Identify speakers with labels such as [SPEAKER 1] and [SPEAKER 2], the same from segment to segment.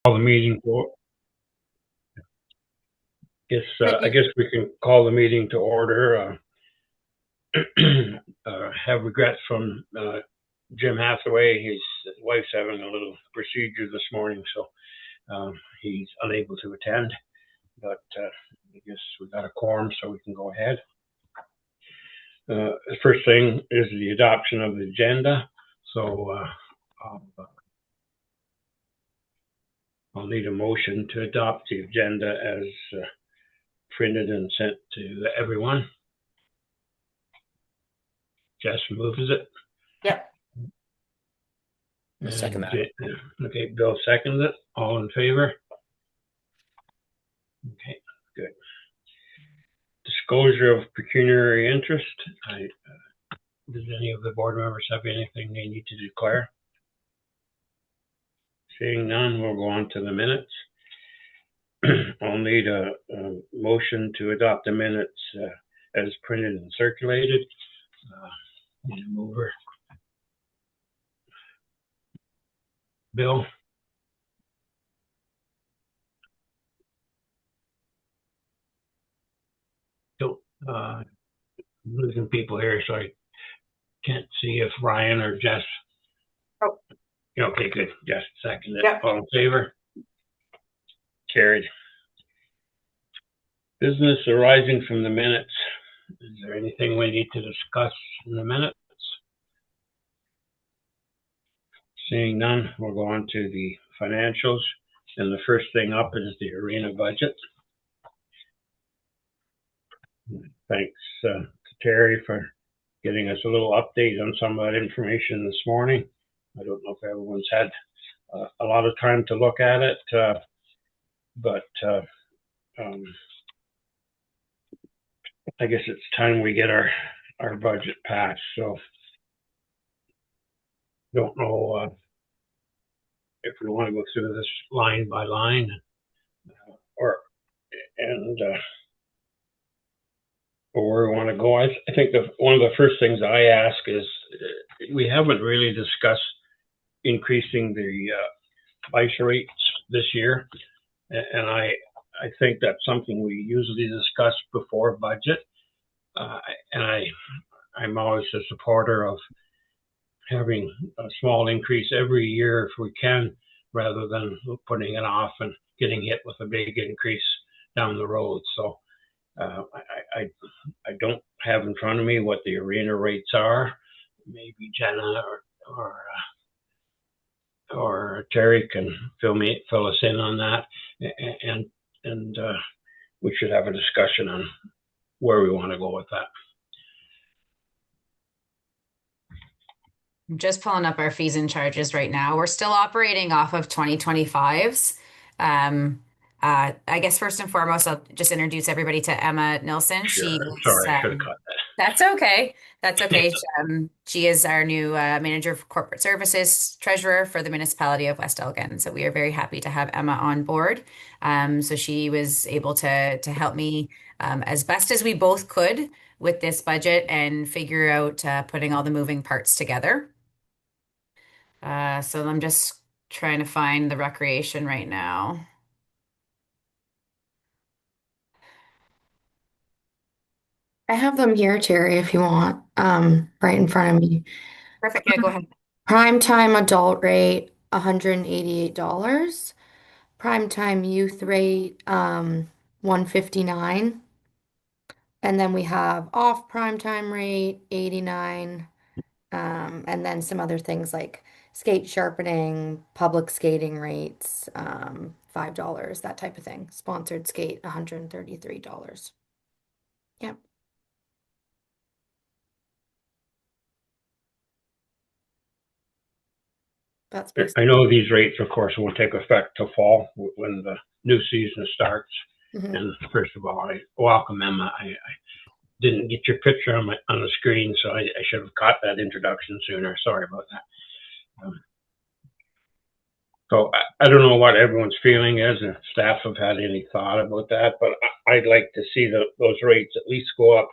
[SPEAKER 1] Call the meeting to, I guess we can call the meeting to order. Have regrets from Jim Hathaway. His wife's having a little procedure this morning, so he's unable to attend. But I guess we got a quorum, so we can go ahead. The first thing is the adoption of the agenda. So I'll need a motion to adopt the agenda as printed and sent to everyone. Jess moves it.
[SPEAKER 2] Yep.
[SPEAKER 3] Second that.
[SPEAKER 1] Okay, Bill seconds it. All in favor? Okay, good. Disclosure of pecuniary interest. Does any of the board members have anything they need to declare? Seeing none, we'll go on to the minutes. I'll need a motion to adopt the minutes as printed and circulated. Need a mover. Bill? Losing people here, so I can't see if Ryan or Jess.
[SPEAKER 2] Oh.
[SPEAKER 1] Okay, good. Jess seconded.
[SPEAKER 2] Yep.
[SPEAKER 1] All in favor? Carried. Business arising from the minutes. Is there anything we need to discuss in the minutes? Seeing none, we'll go on to the financials. And the first thing up is the arena budget. Thanks to Terry for getting us a little update on some of that information this morning. I don't know if everyone's had a lot of time to look at it, but I guess it's time we get our budget passed. So don't know if we want to go through this line by line or where we want to go. I think one of the first things I ask is we haven't really discussed increasing the ice rates this year, and I think that's something we usually discuss before budget, and I'm always a supporter of having a small increase every year if we can, rather than putting it off and getting hit with a big increase down the road. So I don't have in front of me what the arena rates are. Maybe Jenna or Terry can fill us in on that, and we should have a discussion on where we want to go with that.
[SPEAKER 2] I'm just pulling up our fees and charges right now. We're still operating off of 2025s. I guess first and foremost, I'll just introduce everybody to Emma Nilsson.
[SPEAKER 1] Sure. Sorry, I should have caught that.
[SPEAKER 2] That's okay. That's okay. She is our new manager for corporate services, treasurer for the municipality of West Elgin. So we are very happy to have Emma on board. So she was able to help me as best as we both could with this budget and figure out putting all the moving parts together. So I'm just trying to find the recreation right now.
[SPEAKER 3] I have them here, Terry, if you want, right in front of me.
[SPEAKER 2] Perfect. Yeah, go ahead.
[SPEAKER 3] Primetime adult rate, $188. Primetime youth rate, 159. And then we have off primetime rate, 89. And then some other things like skate sharpening, public skating rates, $5, that type of thing. Sponsored skate, $133. Yep. That's
[SPEAKER 1] I know these rates, of course, won't take effect till fall when the new season starts.
[SPEAKER 3] Mm-hmm.
[SPEAKER 1] And first of all, I welcome Emma. I didn't get your picture on the screen, so I should have caught that introduction sooner. Sorry about that. So I don't know what everyone's feeling is, and if staff have had any thought about that, but I'd like to see those rates at least go up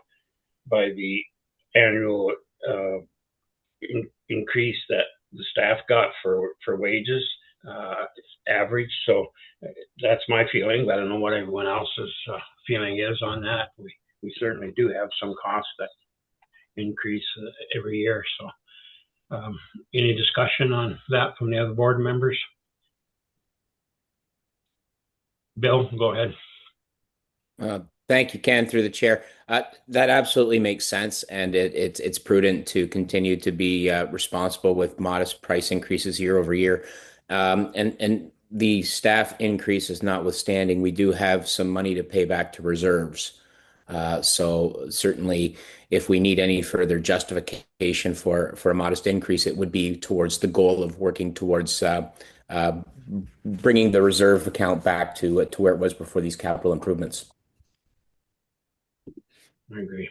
[SPEAKER 1] by the annual increase that the staff got for wages. average. So that's my feeling, but I don't know what everyone else's feeling is on that. We certainly do have some costs that increase every year. So any discussion on that from the other board members? Bill, go ahead.
[SPEAKER 4] Thank you, Ken, through the chair. That absolutely makes sense, and it's prudent to continue to be responsible with modest price increases year over year. And the staff increases notwithstanding, we do have some money to pay back to reserves. So certainly, if we need any further justification for a modest increase, it would be towards the goal of working towards bringing the reserve account back to where it was before these capital improvements.
[SPEAKER 1] I agree.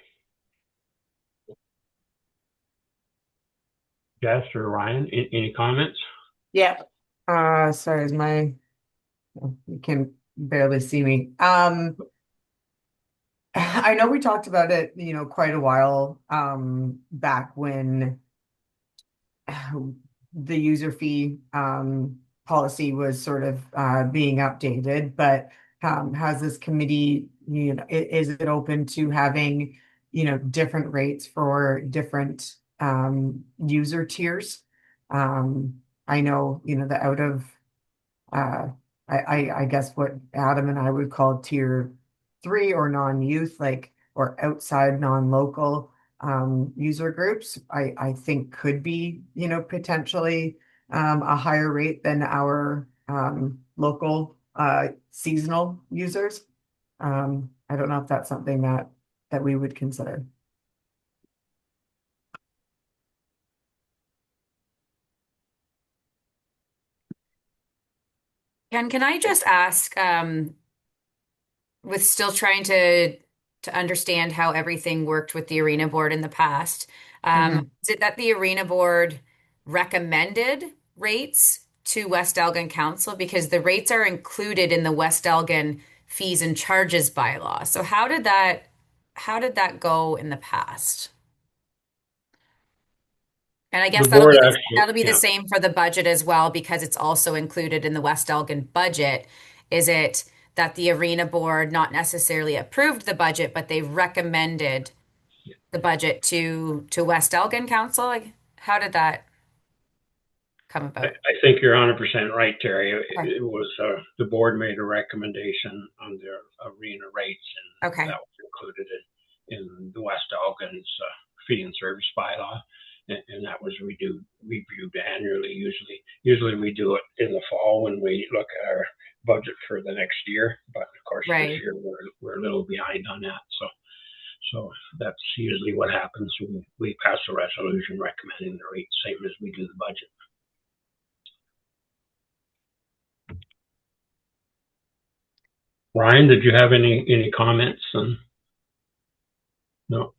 [SPEAKER 1] Jess or Ryan, any comments?
[SPEAKER 5] Yeah. Sorry, you can barely see me. I know we talked about it, quite a while back when the user fee policy was sort of being updated, but has this committee, is it open to having, different rates for different user tiers? I know, the out of I guess what Adam and I would call tier 3 or non-youth, or outside non-local user groups, I think could be, potentially a higher rate than our local seasonal users. I don't know if that's something that we would consider.
[SPEAKER 2] Ken, can I just ask, with still trying to understand how everything worked with the arena board in the past, is it that the arena board recommended rates to West Elgin Council because the rates are included in the West Elgin fees and charges bylaw? So how did that go in the past? And I guess
[SPEAKER 1] The board actually,
[SPEAKER 2] that'll be the same for the budget as well, because it's also included in the West Elgin budget. Is it that the arena board not necessarily approved the budget, but they recommended the budget to West Elgin Council? Like, how did that come about?
[SPEAKER 1] I think you're 100% right, Terry.
[SPEAKER 2] Okay.
[SPEAKER 1] It was the board made a recommendation on their arena rates, and
[SPEAKER 2] Okay.
[SPEAKER 1] that was included in the West Elgin's fee and service bylaw, and that was reviewed annually. Usually we do it in the fall when we look at our budget for the next year, but of course
[SPEAKER 2] Right.
[SPEAKER 1] this year we're a little behind on that. So that's usually what happens. We pass a resolution recommending the rate, same as we do the budget. Ryan, did you have any comments? No.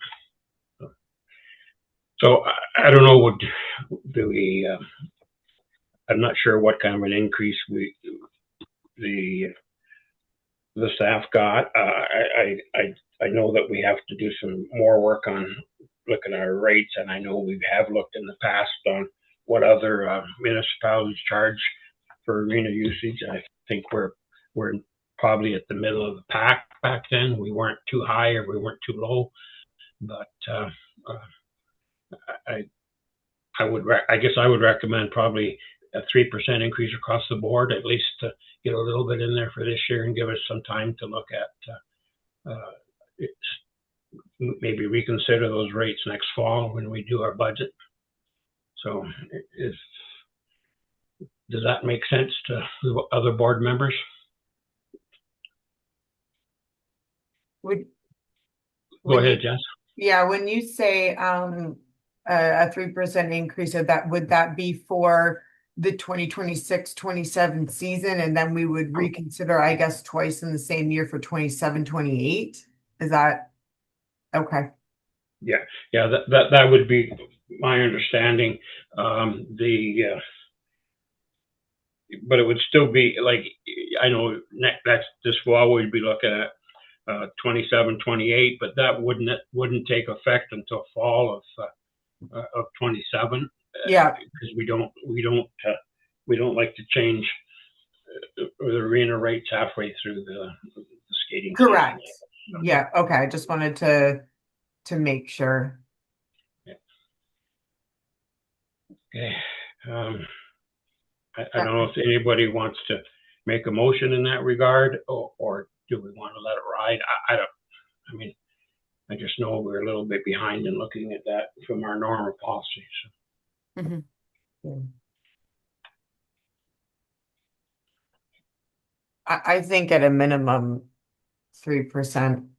[SPEAKER 1] So I don't know, I'm not sure what kind of an increase the staff got. I know that we have to do some more work on looking at our rates, and I know we have looked in the past on what other municipalities charge for arena usage. I think we're probably at the middle of the pack back then. We weren't too high or we weren't too low, but I guess I would recommend probably a 3% increase across the board, at least to get a little bit in there for this year and give us some time to look at maybe reconsider those rates next fall when we do our budget. So does that make sense to the other board members? Go ahead, Jess.
[SPEAKER 5] Yeah, when you say a 3% increase of that, would that be for the 2026-27 season, and then we would reconsider, I guess, twice in the same year for 27-28? Is that okay?
[SPEAKER 1] Yeah, that would be my understanding. But it would still be like, I know that's this fall we'd be looking at 27-28, but that wouldn't take effect until fall of 27.
[SPEAKER 5] Yeah,
[SPEAKER 1] because we don't we don't like to change the arena rates halfway through the skating season.
[SPEAKER 5] Correct. Yeah. Okay. I just wanted to make sure.
[SPEAKER 1] Okay. I don't know if anybody wants to make a motion in that regard, or do we want to let it ride? I mean, I just know we're a little bit behind in looking at that from our normal policy. So.
[SPEAKER 2] Mhm.
[SPEAKER 5] Yeah. I think at a minimum, 3%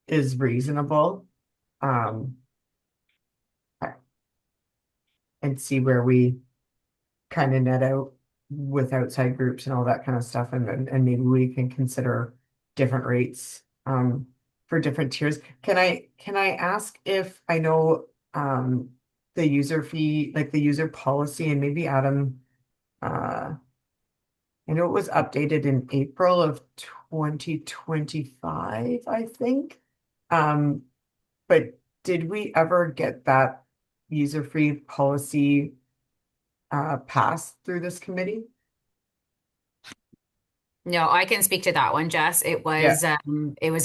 [SPEAKER 5] is reasonable. And see where we kind of net out with outside groups and all that kind of stuff, and maybe we can consider different rates for different tiers. Can I ask if I know the user fee, like the user policy, and maybe Adam, I know it was updated in April of 2025, I think. But did we ever get that user fee policy passed through this committee?
[SPEAKER 2] No, I can speak to that one, Jess. It was a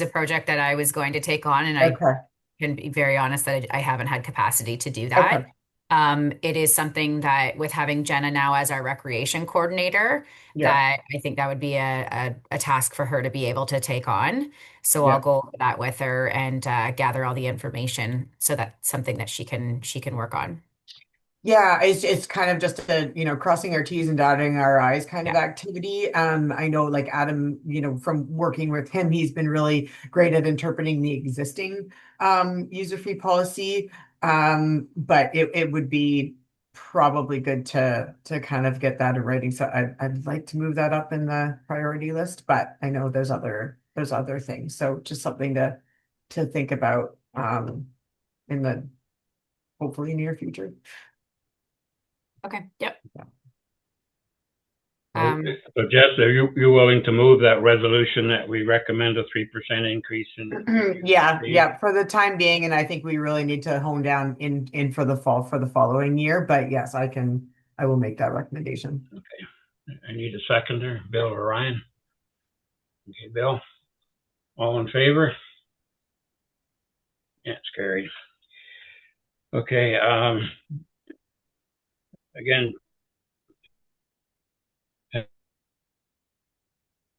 [SPEAKER 2] project that I was going to take on, and I
[SPEAKER 5] Okay.
[SPEAKER 2] can be very honest that I haven't had capacity to do that.
[SPEAKER 5] Okay.
[SPEAKER 2] It is something that with having Jenna now as our recreation coordinator,
[SPEAKER 5] Yeah.
[SPEAKER 2] that I think that would be a task for her to be able to take on. So
[SPEAKER 5] Yeah.
[SPEAKER 2] I'll go over that with her and gather all the information so that's something that she can work on.
[SPEAKER 5] Yeah, it's kind of just a, crossing our T's and dotting our I's kind of
[SPEAKER 2] Yeah.
[SPEAKER 5] activity. I know like Adam, from working with him, he's been really great at interpreting the existing user fee policy. But it would be probably good to kind of get that in writing. So I'd like to move that up in the priority list, but I know there's other things. So just something to think about in the hopefully near future.
[SPEAKER 2] Okay. Yep.
[SPEAKER 1] So Jess, are you willing to move that resolution that we recommend a 3% increase in?
[SPEAKER 5] Yeah, for the time being, and I think we really need to hone down in for the following year. But yes, I will make that recommendation.
[SPEAKER 1] Okay. I need a seconder, Bill or Ryan. Okay, Bill. All in favor? Yeah, it's carried. Okay. Again.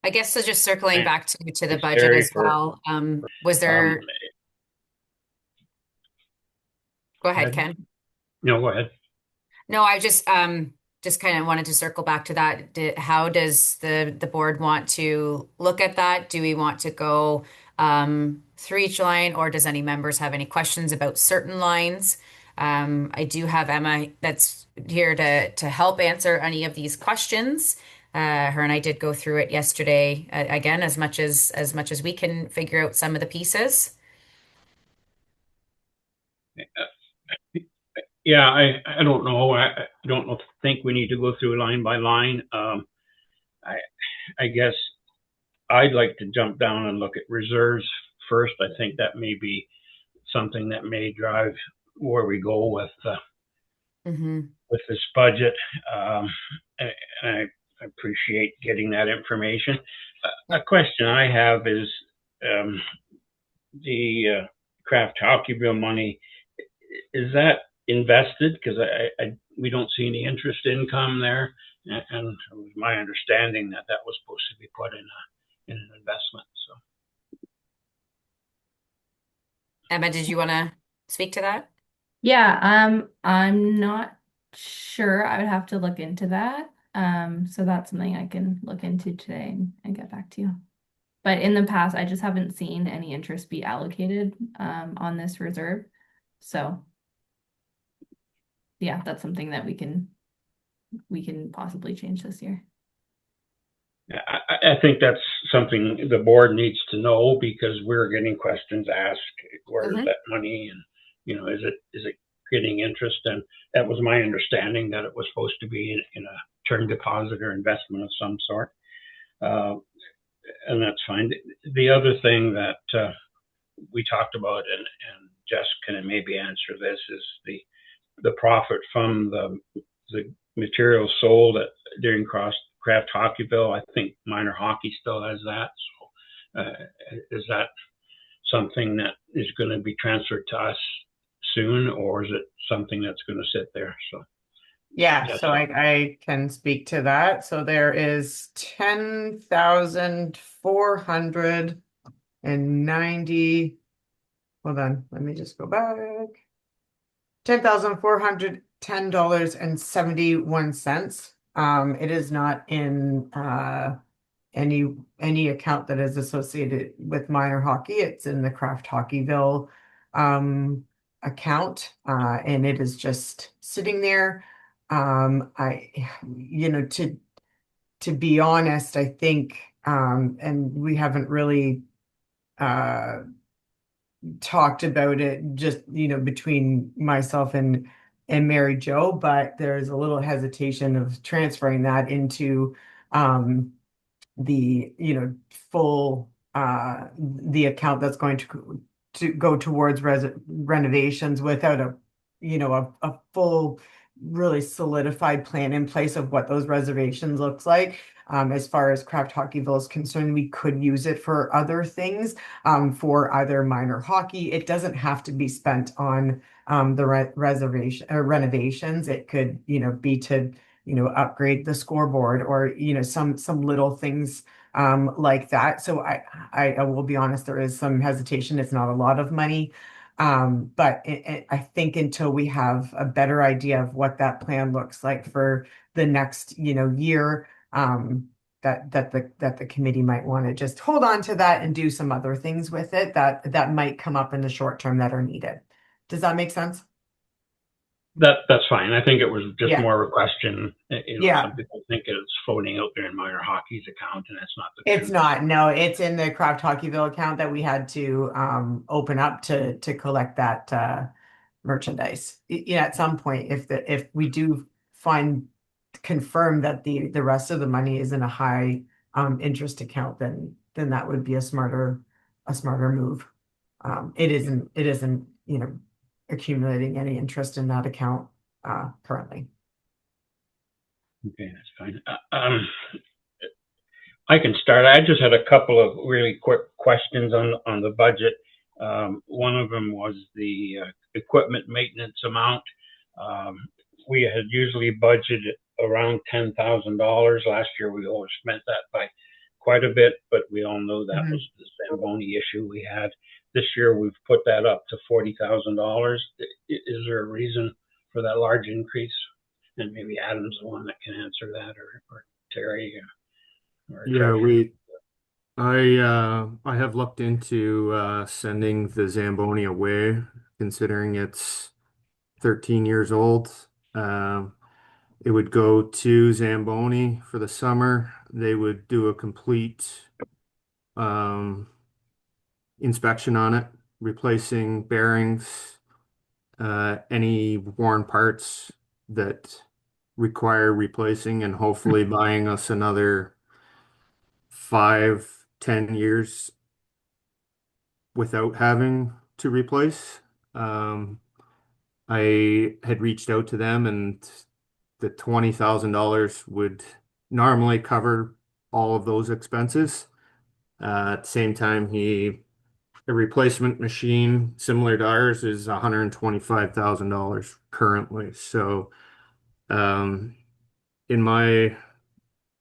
[SPEAKER 2] I guess so just circling back to the
[SPEAKER 1] It's
[SPEAKER 2] budget
[SPEAKER 1] carried
[SPEAKER 2] as well. Was there Go ahead, Ken.
[SPEAKER 1] No, go ahead.
[SPEAKER 2] No, I just kind of wanted to circle back to that. How does the board want to look at that? Do we want to go through each line, or does any members have any questions about certain lines? I do have Emma that's here to help answer any of these questions. Her and I did go through it yesterday again, as much as we can figure out some of the pieces.
[SPEAKER 1] Yeah, I don't know. I don't think we need to go through line by line. I guess I'd like to jump down and look at reserves first. I think that may be something that may drive where we go with this budget. And I appreciate getting that information. A question I have is the craft hockey bill money. Is that invested? Because we don't see any interest income there, and it was my understanding that was supposed to be put in an investment. So,
[SPEAKER 2] Emma, did you want to speak to that?
[SPEAKER 6] Yeah, I'm not sure. I would have to look into that. So that's something I can look into today and get back to you. But in the past, I just haven't seen any interest be allocated on this reserve. So yeah, that's something that we can possibly change this year.
[SPEAKER 1] I think that's something the board needs to know, because we're getting questions asked, where's that money, and is it getting interest? And that was my understanding, that it was supposed to be in a term deposit or investment of some sort, and that's fine. The other thing that we talked about, and Jess can maybe answer this, is the profit from the materials sold during craft hockeyville. I think minor hockey still has that. So is that something that is going to be transferred to us soon, or is it something that's going to sit there? So
[SPEAKER 5] yeah, so I can speak to that. So there is 10,490. Hold on, let me just go back. $10,410.71. It is not in any account that is associated with minor hockey. It's in the Craft Hockeyville account, and it is just sitting there. To be honest, I think, and we haven't really talked about it just, between myself and Mary Jo, but there's a little hesitation of transferring that into the, full the account that's going to go towards renovations without a full really solidified plan in place of what those reservations looks like. As far as Craft Hockeyville is concerned, we could use it for other things, for either minor hockey. It doesn't have to be spent on the reservation or renovations. It could, be to, upgrade the scoreboard or, some little things like that. So I will be honest, there is some hesitation. It's not a lot of money. But I think until we have a better idea of what that plan looks like for the next, year, that the committee might want to just hold on to that and do some other things with it that might come up in the short term that are needed. Does that make sense?
[SPEAKER 1] That's fine. I think it was just
[SPEAKER 5] Yeah.
[SPEAKER 1] more of a question.
[SPEAKER 5] Yeah.
[SPEAKER 1] Some people think it's floating out there in minor hockey's account, and it's not the
[SPEAKER 5] It's
[SPEAKER 1] truth.
[SPEAKER 5] not. No, it's in the Craft Hockeyville account that we had to open up to collect that merchandise. At some point, if we do confirm that the rest of the money is in a high interest account, then that would be a smarter move. It isn't accumulating any interest in that account currently.
[SPEAKER 1] Okay, that's fine. I can start. I just had a couple of really quick questions on the budget. One of them was the equipment maintenance amount. We had usually budgeted around $10,000. Last year, we overspent that by quite a bit, but we all know that was the Zamboni issue we had. This year, we've put that up to $40,000. Is there a reason for that large increase? And maybe Adam's the one that can answer that, or Terry.
[SPEAKER 7] Yeah, I have looked into sending the Zamboni away, considering it's 13 years old. It would go to Zamboni for the summer. They would do a complete inspection on it, replacing bearings, any worn parts that require replacing, and hopefully buying us another 5-10 years without having to replace. I had reached out to them, and the $20,000 would normally cover all of those expenses. At the same time, a replacement machine similar to ours is $125,000 currently. So, in my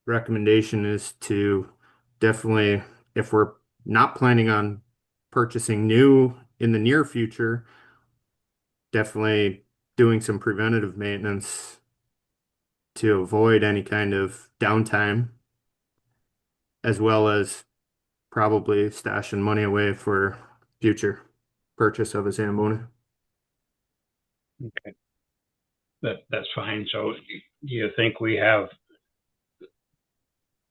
[SPEAKER 7] recommendation is to definitely, if we're not planning on purchasing new in the near future, definitely doing some preventative maintenance to avoid any kind of downtime, as well as probably stashing money away for future purchase of a Zamboni.
[SPEAKER 1] Okay, that's fine. So, do you think we have?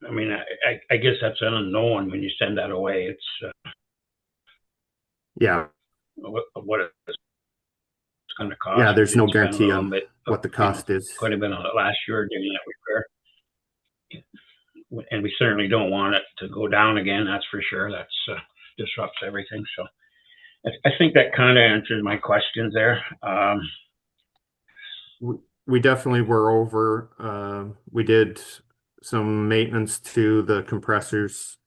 [SPEAKER 1] I mean, I guess that's an unknown when you send that away. It's
[SPEAKER 7] Yeah,
[SPEAKER 1] what it's going to cost.
[SPEAKER 7] yeah, there's no
[SPEAKER 1] It's been a
[SPEAKER 7] guarantee
[SPEAKER 1] little
[SPEAKER 7] on
[SPEAKER 1] bit,
[SPEAKER 7] what the cost is.
[SPEAKER 1] Could have been on it last year during that repair, and we certainly don't want it to go down again. That's for sure. That's disrupts everything. So, I think that kind of answers my questions there.
[SPEAKER 7] we definitely were over. We did some maintenance to the compressors,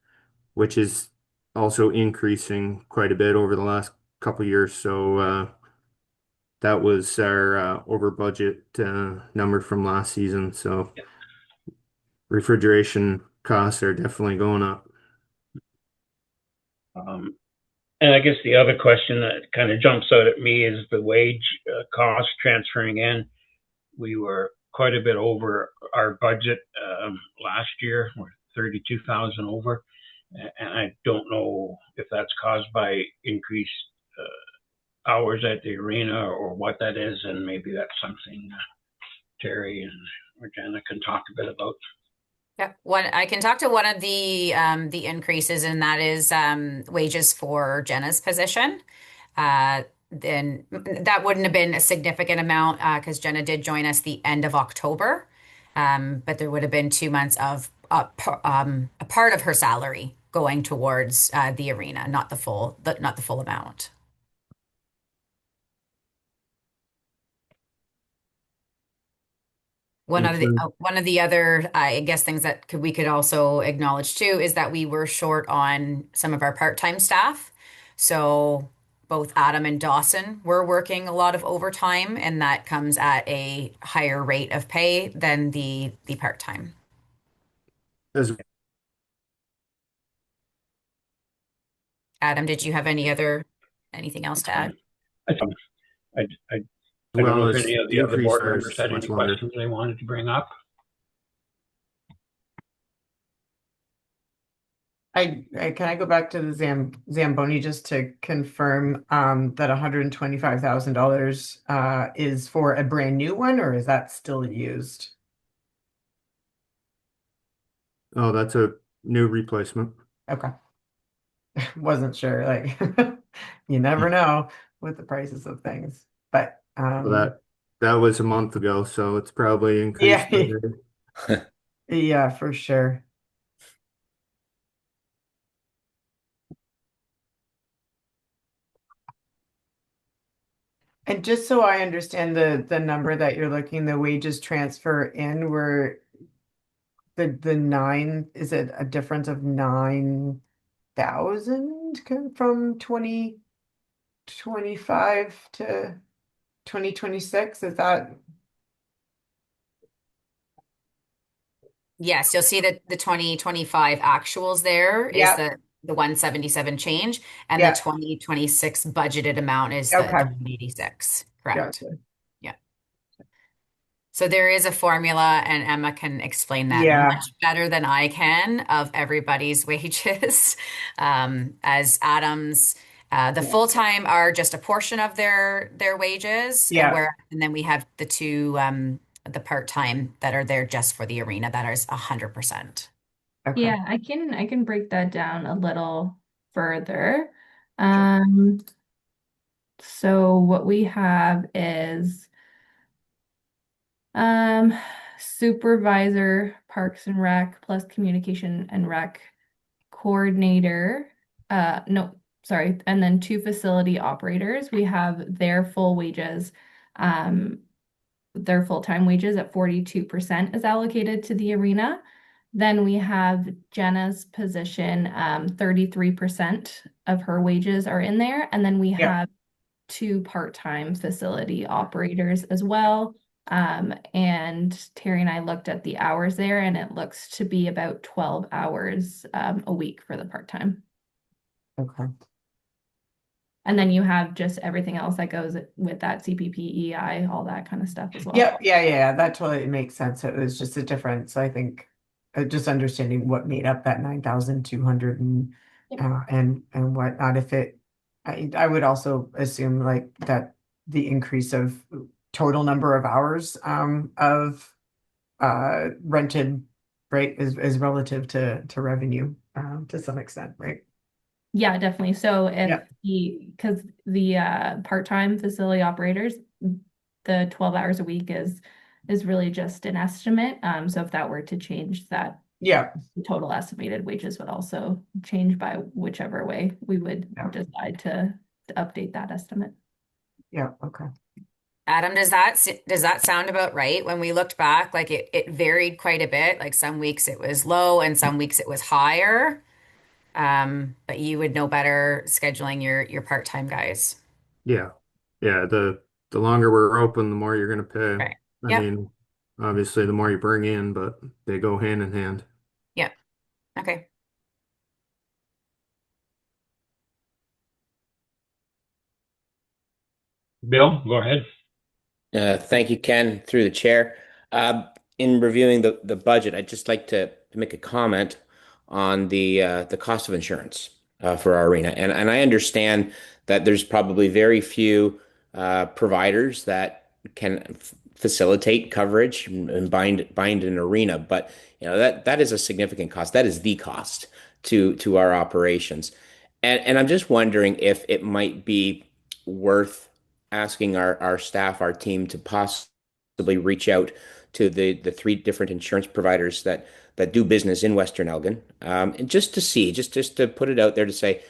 [SPEAKER 7] which is also increasing quite a bit over the last couple years. So that was our over budget number from last season. So refrigeration costs are definitely going up.
[SPEAKER 1] And I guess the other question that kind of jumps out at me is the wage cost transferring in. We were quite a bit over our budget last year. We're 32,000 over, and I don't know if that's caused by increased hours at the arena or what that is, and maybe that's something Terry and or Jenna can talk a bit about.
[SPEAKER 2] Yeah, I can talk to one of the increases, and that is wages for Jenna's position. Then that wouldn't have been a significant amount because Jenna did join us the end of October, but there would have been 2 months of a part of her salary going towards the arena, not the full amount. One of the other, I guess, things that we could also acknowledge too is that we were short on some of our part-time staff. So both Adam and Dawson were working a lot of overtime, and that comes at a higher rate of pay than the part-time.
[SPEAKER 7] As
[SPEAKER 2] Adam, did you have anything else to add?
[SPEAKER 1] I, I, I don't
[SPEAKER 7] well
[SPEAKER 1] know if
[SPEAKER 7] as
[SPEAKER 1] any of the
[SPEAKER 7] the
[SPEAKER 1] other
[SPEAKER 7] increase
[SPEAKER 1] board
[SPEAKER 7] there
[SPEAKER 1] members
[SPEAKER 7] is
[SPEAKER 1] had
[SPEAKER 7] much
[SPEAKER 1] any
[SPEAKER 7] longer.
[SPEAKER 1] questions they wanted to bring up.
[SPEAKER 5] Can I go back to the Zamboni just to confirm that $125,000 is for a brand new one, or is that still used?
[SPEAKER 7] Oh, that's a new replacement.
[SPEAKER 5] Okay. Wasn't sure. Like you never know with the prices of things. But
[SPEAKER 7] So that was a month ago, so it's probably increased
[SPEAKER 5] yeah,
[SPEAKER 7] already.
[SPEAKER 5] yeah, for sure. And just so I understand the number that you're looking, the wages transfer in were the nine, is it a difference of 9,000 from 2025 to 2026? Is that
[SPEAKER 2] Yes, you'll see that the 2025 actuals there is
[SPEAKER 5] yeah,
[SPEAKER 2] the 177 change, and the
[SPEAKER 5] yeah,
[SPEAKER 2] 2026 budgeted amount is the
[SPEAKER 5] okay,
[SPEAKER 2] 186. Correct.
[SPEAKER 5] gotcha.
[SPEAKER 2] Yeah. So there is a formula, and Emma can explain that
[SPEAKER 5] Yeah,
[SPEAKER 2] much better than I can of everybody's wages. As Adams, the
[SPEAKER 5] yeah,
[SPEAKER 2] full-time are just a portion of their wages, and
[SPEAKER 5] yeah,
[SPEAKER 2] then we have the part-time that are there just for the arena that is 100%.
[SPEAKER 5] okay,
[SPEAKER 6] Yeah, I can break that down a little further.
[SPEAKER 5] sure.
[SPEAKER 6] Um, so what we have is um supervisor Parks and Rec plus communication and rec coordinator. No, sorry, and then two facility operators. We have their full wages, their full-time wages at 42% is allocated to the arena. Then we have Jenna's position, 33% of her wages are in there. And then we
[SPEAKER 5] Yeah,
[SPEAKER 6] have two part-time facility operators as well. And Terry and I looked at the hours there, and it looks to be about 12 hours a week for the part-time.
[SPEAKER 5] okay.
[SPEAKER 6] And then you have just everything else that goes with that CPP, EI, all that kind of stuff as well.
[SPEAKER 5] Yeah, yeah, yeah, that totally makes sense. It was just a difference, I think, just understanding what made up that 9,200
[SPEAKER 6] Yep.
[SPEAKER 5] And whatnot. If it, I would also assume like that the increase of total number of hours of rented, right, is relative to revenue to some extent, right?
[SPEAKER 6] Yeah, definitely. So
[SPEAKER 5] Yeah,
[SPEAKER 6] because the part-time facility operators, the 12 hours a week is really just an estimate. So if that were to change, that
[SPEAKER 5] yeah,
[SPEAKER 6] the total estimated wages would also change by whichever way we would
[SPEAKER 5] yeah,
[SPEAKER 6] decide to update that estimate.
[SPEAKER 5] yeah, okay.
[SPEAKER 2] Adam, does that sound about right? When we looked back, like it varied quite a bit. Like some weeks it was low and some weeks it was higher. But you would know better scheduling your part-time guys.
[SPEAKER 7] Yeah. Yeah, the longer we're open, the more you're gonna pay.
[SPEAKER 2] Right.
[SPEAKER 7] I
[SPEAKER 2] Yep.
[SPEAKER 7] mean, obviously the more you bring in, but they go hand in hand.
[SPEAKER 2] Yep. Okay.
[SPEAKER 1] Bill, go ahead.
[SPEAKER 4] Thank you, Ken, through the chair. In reviewing the budget, I'd just like to make a comment on the cost of insurance for our arena. And I understand that there's probably very few providers that can facilitate coverage and bind an arena, but that is a significant cost. That is the cost to our operations. And I'm just wondering if it might be worth asking our staff, our team, to possibly reach out to the three different insurance providers that do business in Western Elgin, and just to see, just to put it out there to say,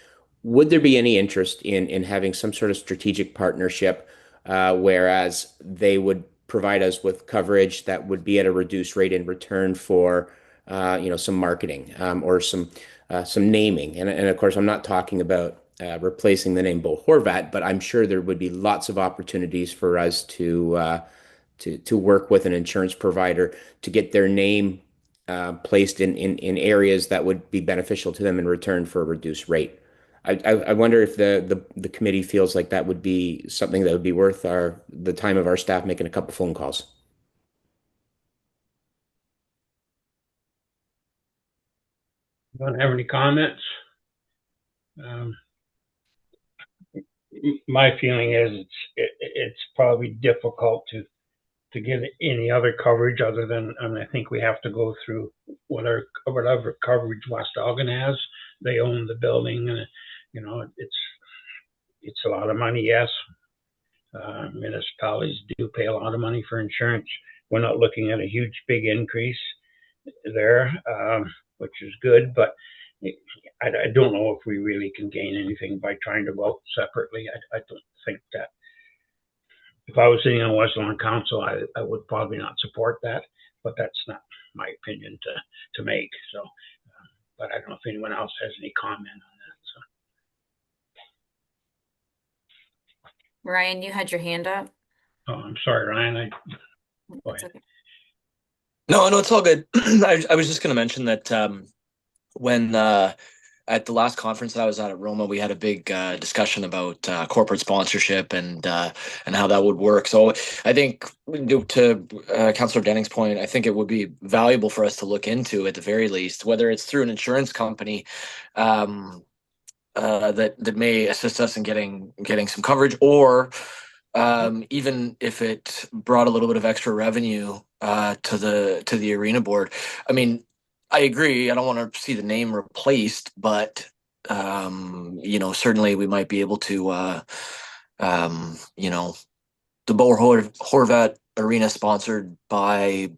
[SPEAKER 4] would there be any interest in having some sort of strategic partnership, whereas they would provide us with coverage that would be at a reduced rate in return for some marketing, or some naming, and of course I'm not talking about replacing the name Bo Horvat, but I'm sure there would be lots of opportunities for us to work with an insurance provider to get their name placed in areas that would be beneficial to them in return for a reduced rate. I wonder if the committee feels like that would be something that would be worth the time of our staff making a couple phone calls.
[SPEAKER 1] Don't have any comments? Um, my feeling is it's probably difficult to get any other coverage other than, and I think we have to go through whatever coverage West Elgin has. They own the building, and it's a lot of money. Yes, municipalities do pay a lot of money for insurance. We're not looking at a huge big increase there, which is good, but I don't know if we really can gain anything by trying to vote separately. I don't think that. If I was sitting on West Lawn Council, I would probably not support that, but that's not my opinion to make. So, but I don't know if anyone else has any comment on that.
[SPEAKER 2] Ryan, you had your hand up.
[SPEAKER 1] So, I'm sorry, Ryan. Go
[SPEAKER 2] That's
[SPEAKER 1] ahead.
[SPEAKER 2] okay.
[SPEAKER 8] No, it's all good. I was just going to mention that when at the last conference that I was at Roma, we had a big discussion about corporate sponsorship and how that would work. So I think to Councillor Denning's point, I think it would be valuable for us to look into at the very least, whether it's through an insurance company that may assist us in getting some coverage, or even if it brought a little bit of extra revenue to the arena board. I mean, I agree. I don't want to see the name replaced, but certainly we might be able to, the Bo Horvat Arena sponsored by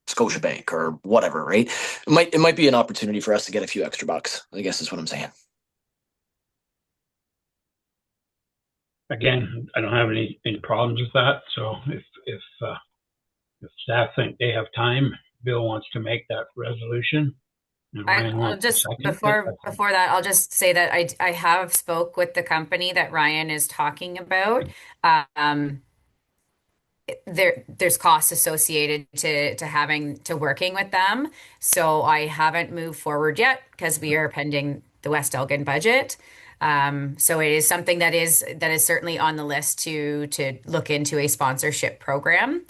[SPEAKER 8] Scotiabank or whatever, right? It might be an opportunity for us to get a few extra bucks, I guess is what I'm saying.
[SPEAKER 1] Again, I don't have any problems with that. So if staff think they have time, Bill wants to make that resolution. And Ryan
[SPEAKER 2] I'll
[SPEAKER 1] wants to
[SPEAKER 2] just
[SPEAKER 1] second it.
[SPEAKER 2] before that, I'll just say that I have spoke with the company that Ryan is talking about. There's costs associated to having to working with them. So I haven't moved forward yet because we are pending the West Elgin budget. So it is something that is certainly on the list to look into a sponsorship program.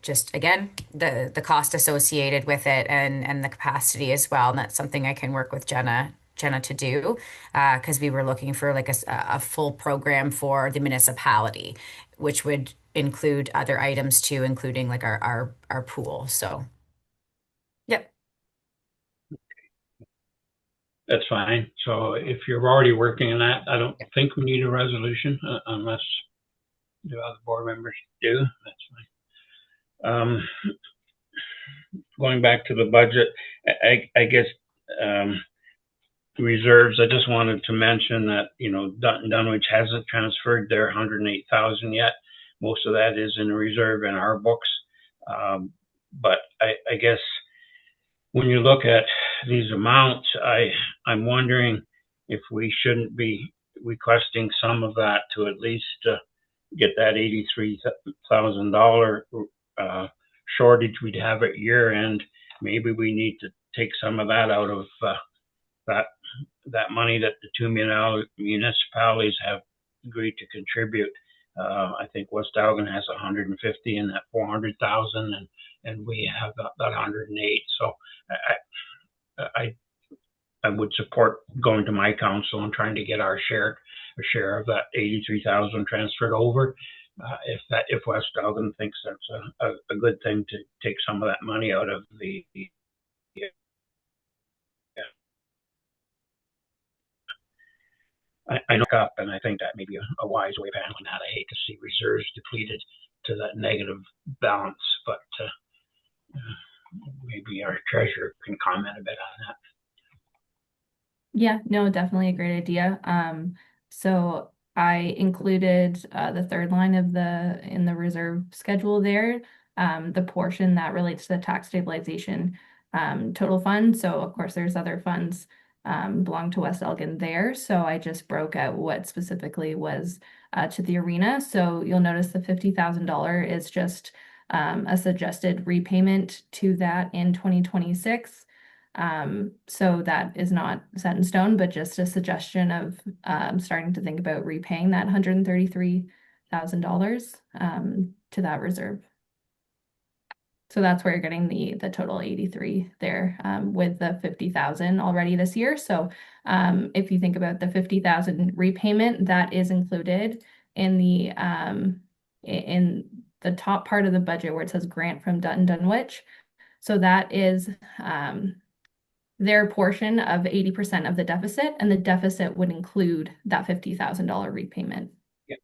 [SPEAKER 2] Just again, the cost associated with it and the capacity as well. And that's something I can work with Jenna to do, because we were looking for like a full program for the municipality, which would include other items too, including like our pool. So, yep.
[SPEAKER 1] That's fine. So if you're already working on that, I don't think we need a resolution unless the other board members do. That's fine. Going back to the budget, I guess reserves. I just wanted to mention that Dunwich hasn't transferred their 108,000 yet. most of that is in reserve in our books. But I guess when you look at these amounts, I'm wondering if we shouldn't be requesting some of that to at least get that $83,000 shortage we'd have at year end. Maybe we need to take some of that out of that money that the two municipalities have agreed to contribute. I think West Elgin has 150 in that 400,000, and we have that 108. So I would support going to my council and trying to get our share of that 83,000 transferred over. If West Elgin thinks that's a good thing to take some of that money out of the I know up, and I think that may be a wise way of handling that. I hate to see reserves depleted to that negative balance, but maybe our treasurer can comment a bit on that.
[SPEAKER 6] Yeah, no, definitely a great idea. So I included the third line of in the reserve schedule there, the portion that relates to the tax stabilization total fund. So of course there's other funds belong to West Elgin there. So I just broke out what specifically was to the arena. So you'll notice the $50,000 is just a suggested repayment to that in 2026. So that is not set in stone, but just a suggestion of starting to think about repaying that $133,000 to that reserve. So that's where you're getting the total 83 there with the 50,000 already this year. So if you think about the 50,000 repayment, that is included in the top part of the budget where it says grant from Dutton Dunwich. So that is their portion of 80% of the deficit, and the deficit would include that $50,000 repayment.
[SPEAKER 1] Yep.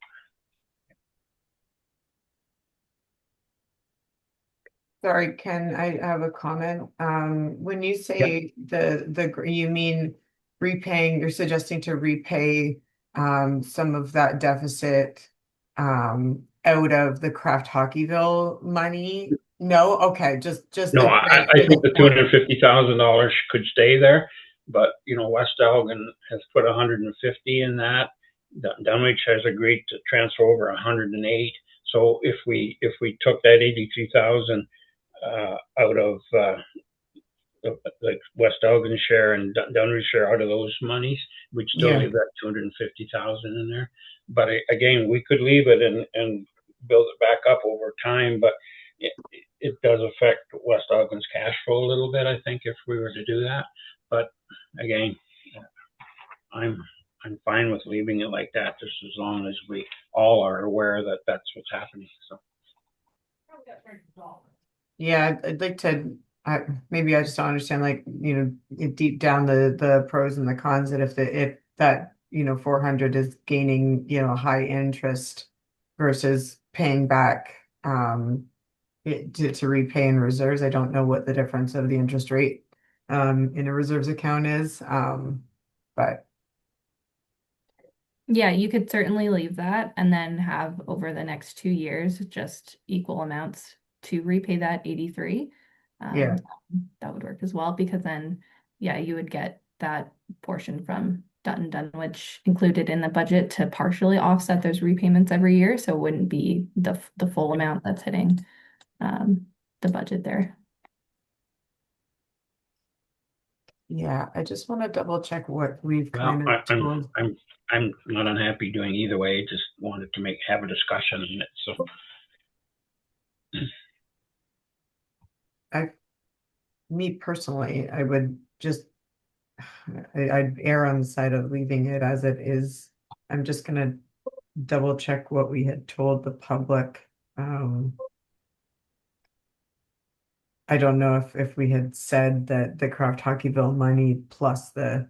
[SPEAKER 5] Sorry, Ken, I have a comment. When you say you mean repaying, you're suggesting to repay some of that deficit out of the Kraft Hockeyville money? No, okay, just
[SPEAKER 1] no. I think the $250,000 could stay there, but West Elgin has put 150 in that. Dunwich has agreed to transfer over 108. So if we took that 83,000 out of the West Elgin share and Dunwich share out of those monies, we'd still leave that 250,000 in there. But again, we could leave it and build it back up over time, but it does affect West Elgin's cash flow a little bit, I think, if we were to do that. But again, I'm fine with leaving it like that, just as long as we all are aware that that's what's happening. So.
[SPEAKER 5] Yeah, I'd like to. Maybe I just don't understand, like, deep down the pros and the cons. That if that 400 is gaining high interest versus paying back to repay in reserves. I don't know what the difference of the interest rate in a reserves account is, but
[SPEAKER 6] yeah, you could certainly leave that and then have over the next 2 years just equal amounts to repay that 83.
[SPEAKER 5] Yeah,
[SPEAKER 6] that would work as well, because then you would get that portion from Dutton Dunwich included in the budget to partially offset those repayments every year, so it wouldn't be the full amount that's hitting the budget there.
[SPEAKER 5] Yeah, I just want to double check what we've kind of told.
[SPEAKER 1] I'm not unhappy doing either way. Just wanted to have a discussion on it. So.
[SPEAKER 5] Me personally, I would just, I'd err on the side of leaving it as it is. I'm just gonna double check what we had told the public. I don't know if we had said that the Kraft Hockeyville money plus the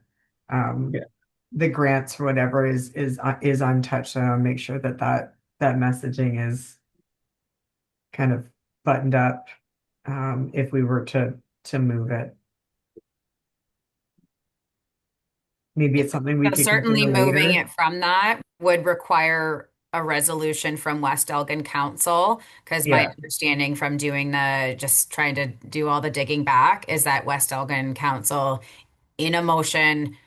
[SPEAKER 5] grants or whatever is untouched. So I'll make sure that messaging is kind of buttoned up if we were to move it. Maybe it's something we could
[SPEAKER 2] certainly
[SPEAKER 5] consider
[SPEAKER 2] moving
[SPEAKER 5] later.
[SPEAKER 2] it from that would require a resolution from West Elgin Council, because my
[SPEAKER 5] Yeah.
[SPEAKER 2] understanding from doing just trying to do all the digging back is that West Elgin Council in a motion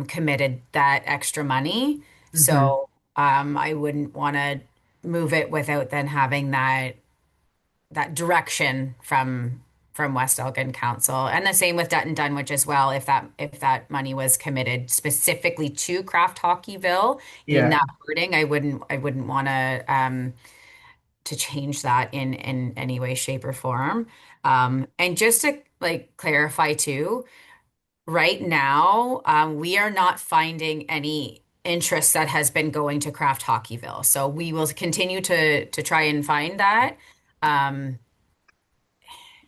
[SPEAKER 2] committed that extra money.
[SPEAKER 5] Hmm.
[SPEAKER 2] So I wouldn't want to move it without then having that direction from West Elgin Council. And the same with Dutton Dunwich as well. If that money was committed specifically to Craft Hockeyville in
[SPEAKER 5] Yeah.
[SPEAKER 2] that wording, I wouldn't want to change that in any way, shape, or form. And just to like clarify too, right now, we are not finding any interest that has been going to Craft Hockeyville. So we will continue to try and find that. Um,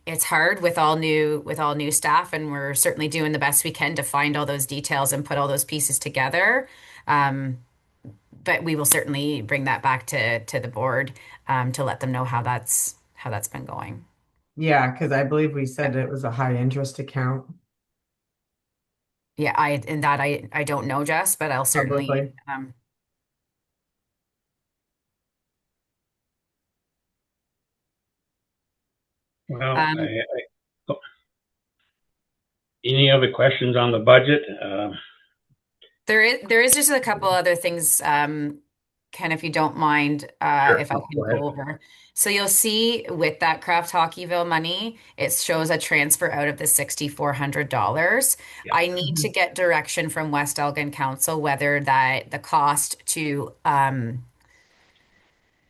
[SPEAKER 2] it's hard with all new staff, and we're certainly doing the best we can to find all those details and put all those pieces together. Um, but we will certainly bring that back to the board to let them know how that's been going.
[SPEAKER 5] Yeah, because I believe we said it was a high interest account
[SPEAKER 2] Yeah, I don't know, Jess, but I'll certainly
[SPEAKER 5] publicly.
[SPEAKER 1] Well,
[SPEAKER 2] um,
[SPEAKER 1] any other questions on the budget?
[SPEAKER 2] there is just a couple other things, Ken, if you don't mind,
[SPEAKER 1] Sure.
[SPEAKER 2] if I
[SPEAKER 1] No,
[SPEAKER 2] can
[SPEAKER 1] go ahead.
[SPEAKER 2] go over. So you'll see with that Craft Hockeyville money, it shows a transfer out of the $6,400.
[SPEAKER 1] Yeah.
[SPEAKER 2] I need to get direction from West Elgin Council whether that the cost to um,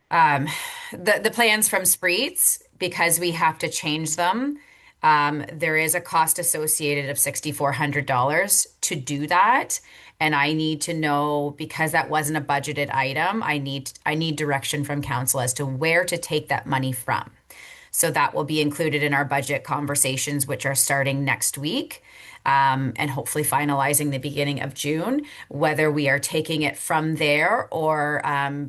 [SPEAKER 2] the plans from Spreets, because we have to change them. There is a cost associated of $6,400 to do that. And I need to know, because that wasn't a budgeted item, I need direction from council as to where to take that money from. So that will be included in our budget conversations, which are starting next week, and hopefully finalizing the beginning of June, whether we are taking it from there or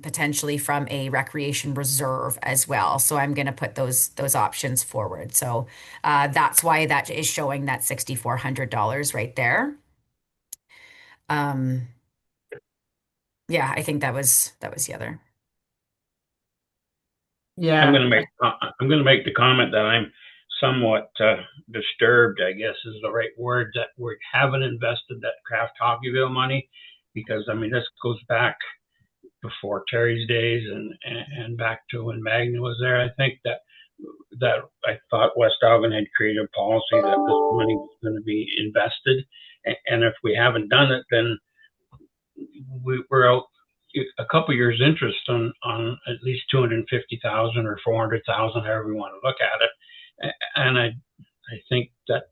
[SPEAKER 2] potentially from a recreation reserve as well. So I'm going to put those options forward. So that's why that is showing that $6,400 right there. Um, yeah, I think that was the other.
[SPEAKER 1] I'm
[SPEAKER 5] Yeah.
[SPEAKER 1] going to make the comment that I'm somewhat disturbed, I guess is the right word, that we haven't invested that Craft Hockeyville money, because I mean this goes back before Terry's days and back to when Magna was there. I think that I thought West Alvin had created a policy that this money was going to be invested, and if we haven't done it, then we're out a couple years interest on at least 250,000 or 400,000, however you want to look at it. And I think that's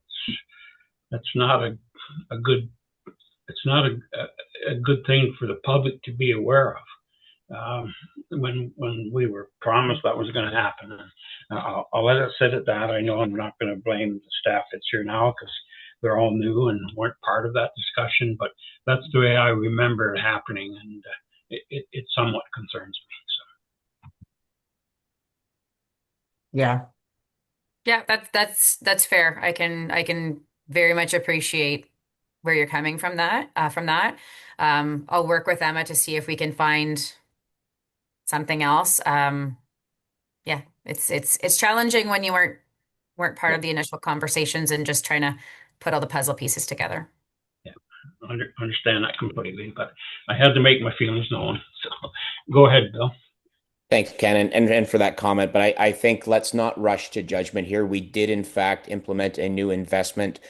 [SPEAKER 1] not a good it's not a good thing for the public to be aware of. When we were promised that was going to happen, and I'll let it sit at that. I know I'm not going to blame the staff that's here now because they're all new and weren't part of that discussion, but that's the way I remember it happening, and it somewhat concerns me.
[SPEAKER 5] Yeah.
[SPEAKER 2] Yeah, that's fair. I can very much appreciate where you're coming from that. I'll work with Emma to see if we can find something else. Yeah, it's challenging when you weren't part
[SPEAKER 1] Yeah,
[SPEAKER 2] of the initial conversations and just trying to put all the puzzle pieces together.
[SPEAKER 1] yeah, understand that completely, but I had to make my feelings known. So go ahead, Bill.
[SPEAKER 4] Thanks, Ken, and for that comment. But I think let's not rush to judgment here. We did, in fact, implement a new investment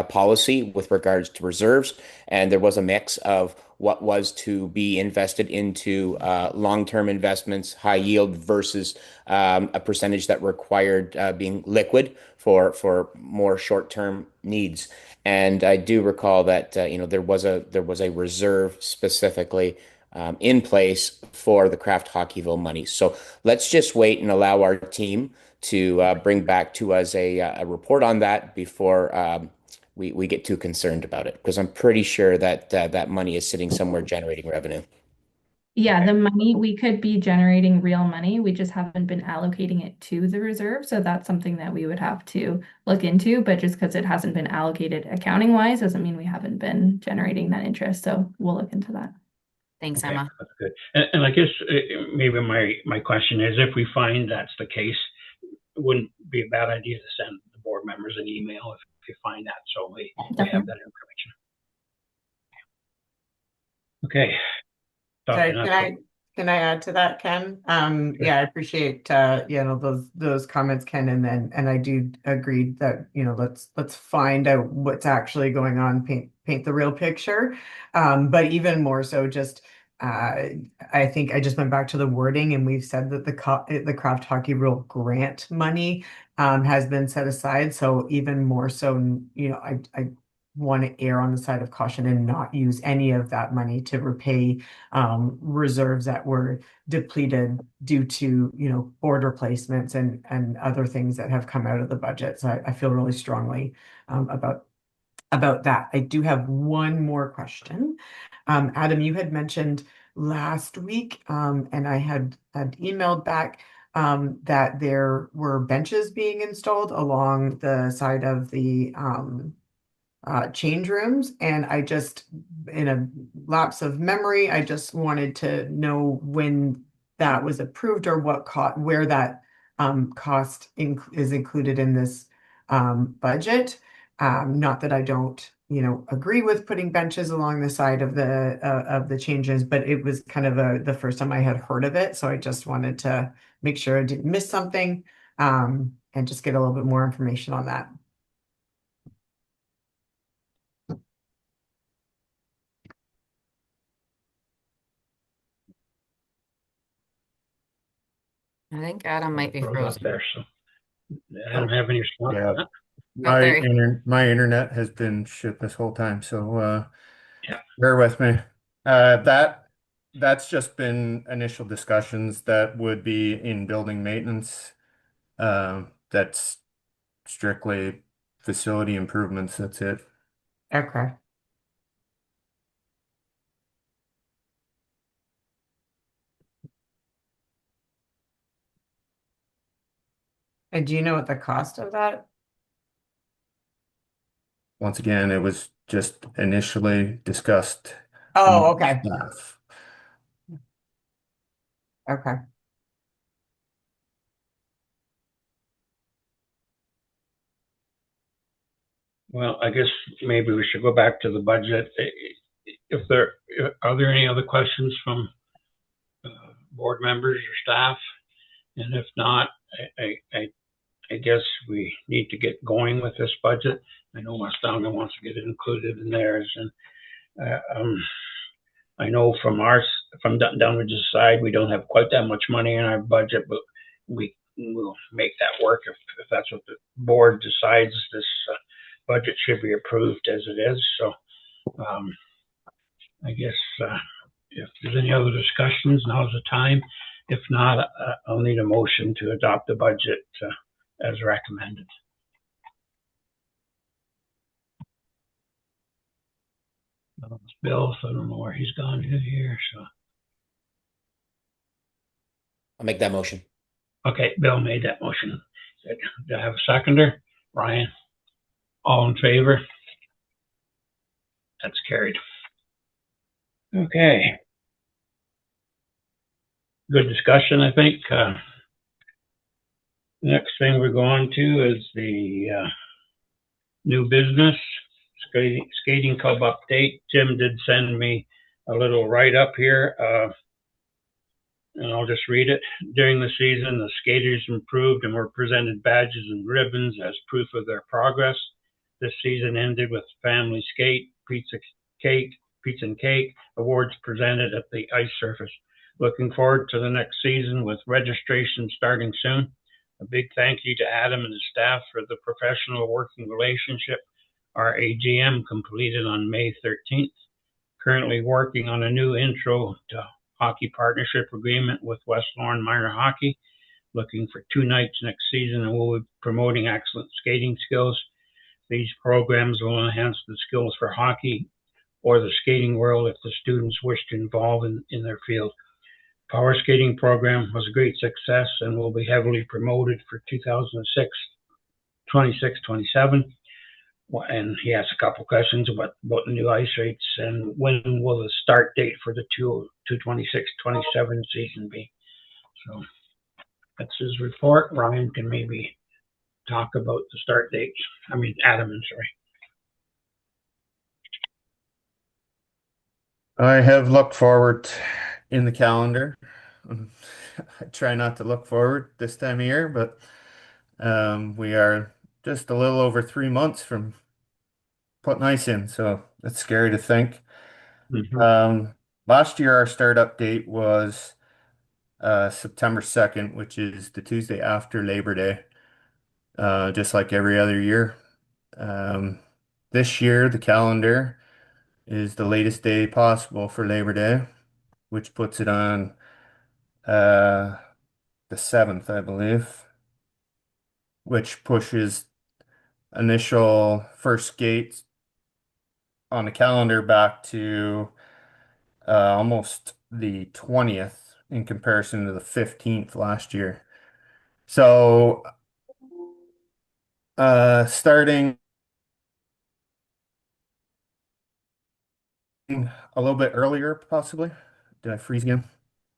[SPEAKER 4] policy with regards to reserves, and there was a mix of what was to be invested into long-term investments, high yield, versus a percentage that required being liquid for more short-term needs. And I do recall that there was a reserve specifically in place for the Craft Hockeyville money. So let's just wait and allow our team to bring back to us a report on that before we get too concerned about it, because I'm pretty sure that that money is sitting somewhere generating revenue.
[SPEAKER 6] Yeah, the money, we could be generating real money. We just haven't been allocating it to the reserve. So that's something that we would have to look into. But just because it hasn't been allocated accounting wise doesn't mean we haven't been generating that interest. So we'll look into that.
[SPEAKER 2] Thanks,
[SPEAKER 1] Okay,
[SPEAKER 2] Emma.
[SPEAKER 1] that's good. And I guess maybe my question is, if we find that's the case, it wouldn't be a bad idea to send the board members an email if you find that, so we have
[SPEAKER 6] Definitely.
[SPEAKER 1] that information. Okay.
[SPEAKER 5] Sorry,
[SPEAKER 1] Talking up.
[SPEAKER 5] can I add to that, Ken? Yeah, I appreciate those comments, Ken, and I do agree that let's find out what's actually going on, paint the real picture. But even more so, just I think I just went back to the wording, and we've said that the Craft Hockey Rule grant money has been set aside. So even more so, I want to err on the side of caution and not use any of that money to repay reserves that were depleted due to board replacements and other things that have come out of the budget. So I feel really strongly about that. I do have one more question. Adam, you had mentioned last week, and I had emailed back that there were benches being installed along the side of the change rooms, and I just, in a lapse of memory, I just wanted to know when that was approved or where that cost is included in this budget. Not that I don't, agree with putting benches along the side of the changes, but it was kind of the first time I had heard of it, so I just wanted to make sure I didn't miss something, and just get a little bit more information on that.
[SPEAKER 2] I think Adam might be
[SPEAKER 1] Froze up
[SPEAKER 2] frozen.
[SPEAKER 1] there, so I don't have any response.
[SPEAKER 7] Yeah.
[SPEAKER 2] there
[SPEAKER 7] My internet has been shit this whole time, so
[SPEAKER 1] Yeah.
[SPEAKER 7] bear with me. That's just been initial discussions that would be in building maintenance. That's strictly facility improvements. That's it.
[SPEAKER 5] Okay. And do you know what the cost of that?
[SPEAKER 7] Once again, it was just initially discussed
[SPEAKER 5] Oh,
[SPEAKER 7] among
[SPEAKER 5] okay.
[SPEAKER 7] staff.
[SPEAKER 5] Okay.
[SPEAKER 1] Well, I guess maybe we should go back to the budget. Are there any other questions from board members or staff? And if not, I guess we need to get going with this budget. I know West Elgin wants to get it included in theirs, and I know from Dunwach's side, we don't have quite that much money in our budget, but we will make that work if that's what the board decides. This budget should be approved as it is. So I guess if there's any other discussions, now's the time. If not, I'll need a motion to adopt the budget as recommended. It's Bill, so I don't know where he's gone to here. So
[SPEAKER 4] I'll make that motion.
[SPEAKER 1] okay, Bill made that motion. Good. Do I have a seconder? Ryan? All in favor? That's carried. Okay. Good discussion, I think. Next thing we're going to is the new business skating club update. Jim did send me a little write-up here, and I'll just read it. During the season, the skaters improved and were presented badges and ribbons as proof of their progress. This season ended with family skate, pizza and cake awards presented at the ice surface. Looking forward to the next season with registration starting soon. A big thank you to Adam and his staff for the professional working relationship. Our AGM completed on May 13th. Currently working on a new intro to hockey partnership agreement with West Lorne Minor Hockey. Looking for 2 nights next season, and we'll be promoting excellent skating skills. These programs will enhance the skills for hockey or the skating world if the students wish to involve in their field. Power skating program was a great success and will be heavily promoted for 2006, 26, 27. and he asked a couple questions about the new ice rates and when will the start date for the 226-27 season be. So that's his report. Ryan can maybe talk about the start dates. I mean, Adam, I'm sorry.
[SPEAKER 7] I have looked forward in the calendar. I try not to look forward this time of year, but we are just a little over 3 months from putting ice in, so it's scary to think. Um, Last year our startup date was September 2nd, which is the Tuesday after Labor Day, just like every other year. Um, this year the calendar is the latest day possible for Labor Day, which puts it on uh, the 7th, I believe, which pushes initial first skate on the calendar back to almost the 20th in comparison to the 15th last year. So starting a little bit earlier, possibly. Did I freeze again?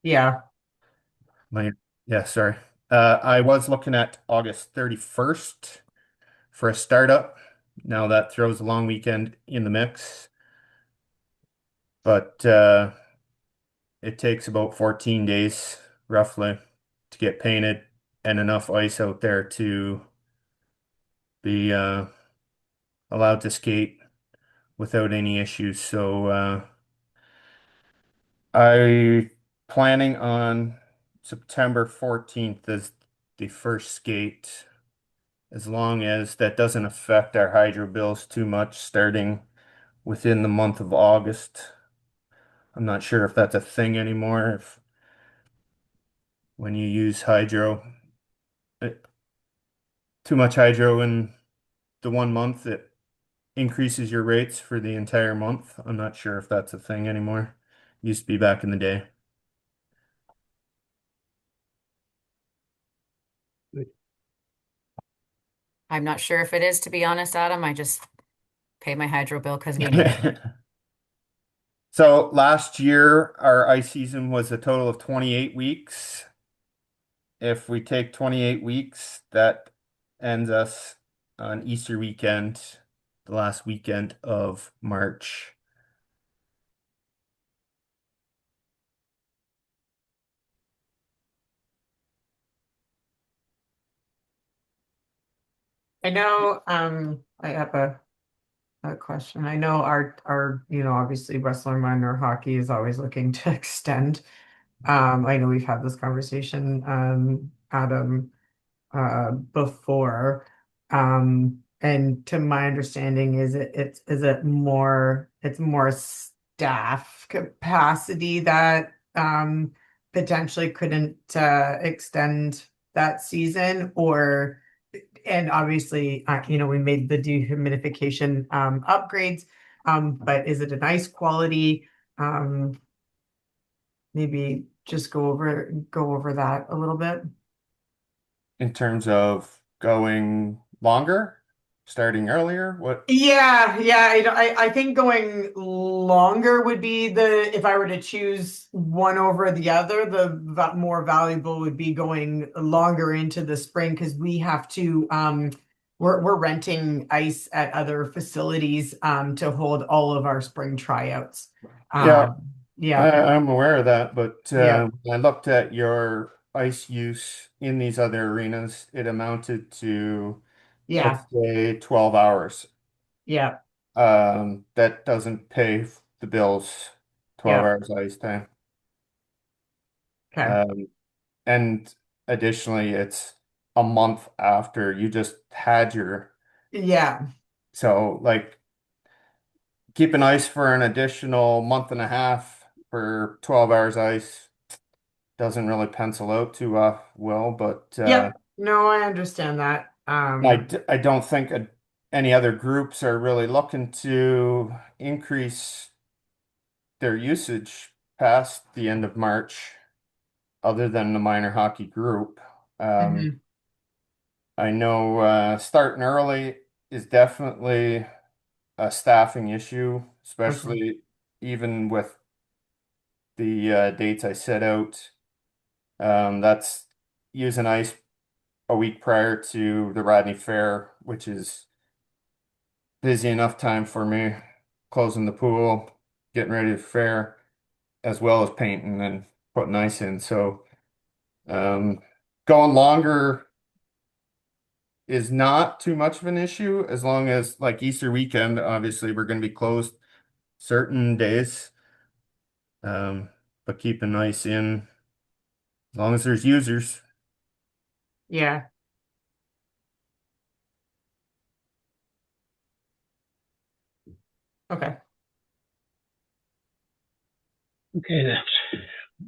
[SPEAKER 5] Yeah.
[SPEAKER 7] My, yeah, sorry. I was looking at August 31st for a startup. Now that throws a long weekend in the mix, but it takes about 14 days roughly to get painted and enough ice out there to be allowed to skate without any issues. So I planning on September 14th as the first skate, as long as that doesn't affect our hydro bills too much starting within the month of August. I'm not sure if that's a thing anymore, if when you use hydro, uh, too much hydro in the 1 month, it increases your rates for the entire month. I'm not sure if that's a thing anymore. Used to be back in the day.
[SPEAKER 2] I'm not sure if it is, to be honest, Adam. I just pay my hydro bill because we need it.
[SPEAKER 7] So last year, our ice season was a total of 28 weeks. If we take 28 weeks, that ends us on Easter weekend, the last weekend of March.
[SPEAKER 5] I know, I have a question. I know our, obviously wrestler minor hockey is always looking to extend. I know we've had this conversation, Adam, before. And to my understanding, it's more staff capacity that potentially couldn't extend that season, or and obviously, we made the dehumidification upgrades, but is it a nice quality? Maybe just go over that a little bit.
[SPEAKER 7] In terms of going longer, starting earlier, what?
[SPEAKER 5] Yeah, yeah. I think going longer would be if I were to choose one over the other, the more valuable would be going longer into the spring, because we have to we're renting ice at other facilities to hold all of our spring tryouts.
[SPEAKER 7] Yeah,
[SPEAKER 5] Yeah,
[SPEAKER 7] I'm aware of that, but
[SPEAKER 5] yeah,
[SPEAKER 7] when I looked at your ice use in these other arenas, it amounted to, let's
[SPEAKER 5] yeah,
[SPEAKER 7] say, 12 hours.
[SPEAKER 5] yeah,
[SPEAKER 7] That doesn't pay the bills, 12
[SPEAKER 5] yeah.
[SPEAKER 7] hours ice time.
[SPEAKER 5] Okay.
[SPEAKER 7] Um, and additionally, it's a month after you just had your,
[SPEAKER 5] Yeah.
[SPEAKER 7] so like keeping ice for an additional month and a half for 12 hours ice doesn't really pencil out too well, but
[SPEAKER 5] Yep. No, I understand that.
[SPEAKER 7] I don't think any other groups are really looking to increase their usage past the end of March, other than the minor hockey group.
[SPEAKER 5] Mhm.
[SPEAKER 7] I know starting early is definitely a staffing issue, especially even with the dates I set out. That's using ice a week prior to the Rodney Fair, which is busy enough time for me, closing the pool, getting ready for fair, as well as painting and putting ice in. So going longer is not too much of an issue as long as like Easter weekend, obviously we're going to be closed certain days. But keeping ice in as long as there's users.
[SPEAKER 5] Yeah. Okay.
[SPEAKER 1] Okay,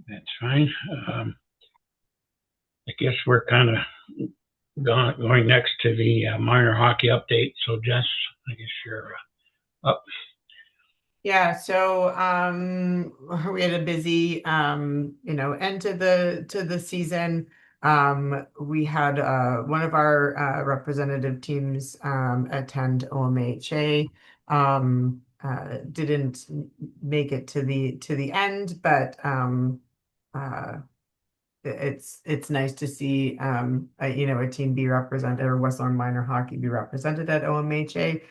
[SPEAKER 1] that's fine. I guess we're kind of going next to the minor hockey update. So Jess, I guess you're up.
[SPEAKER 5] Yeah, so we had a busy end to the season. We had one of our representative teams attend OMHA. Didn't make it to the end, but it's nice to see a team be represented, or West Lorne Minor Hockey be represented at OMHA.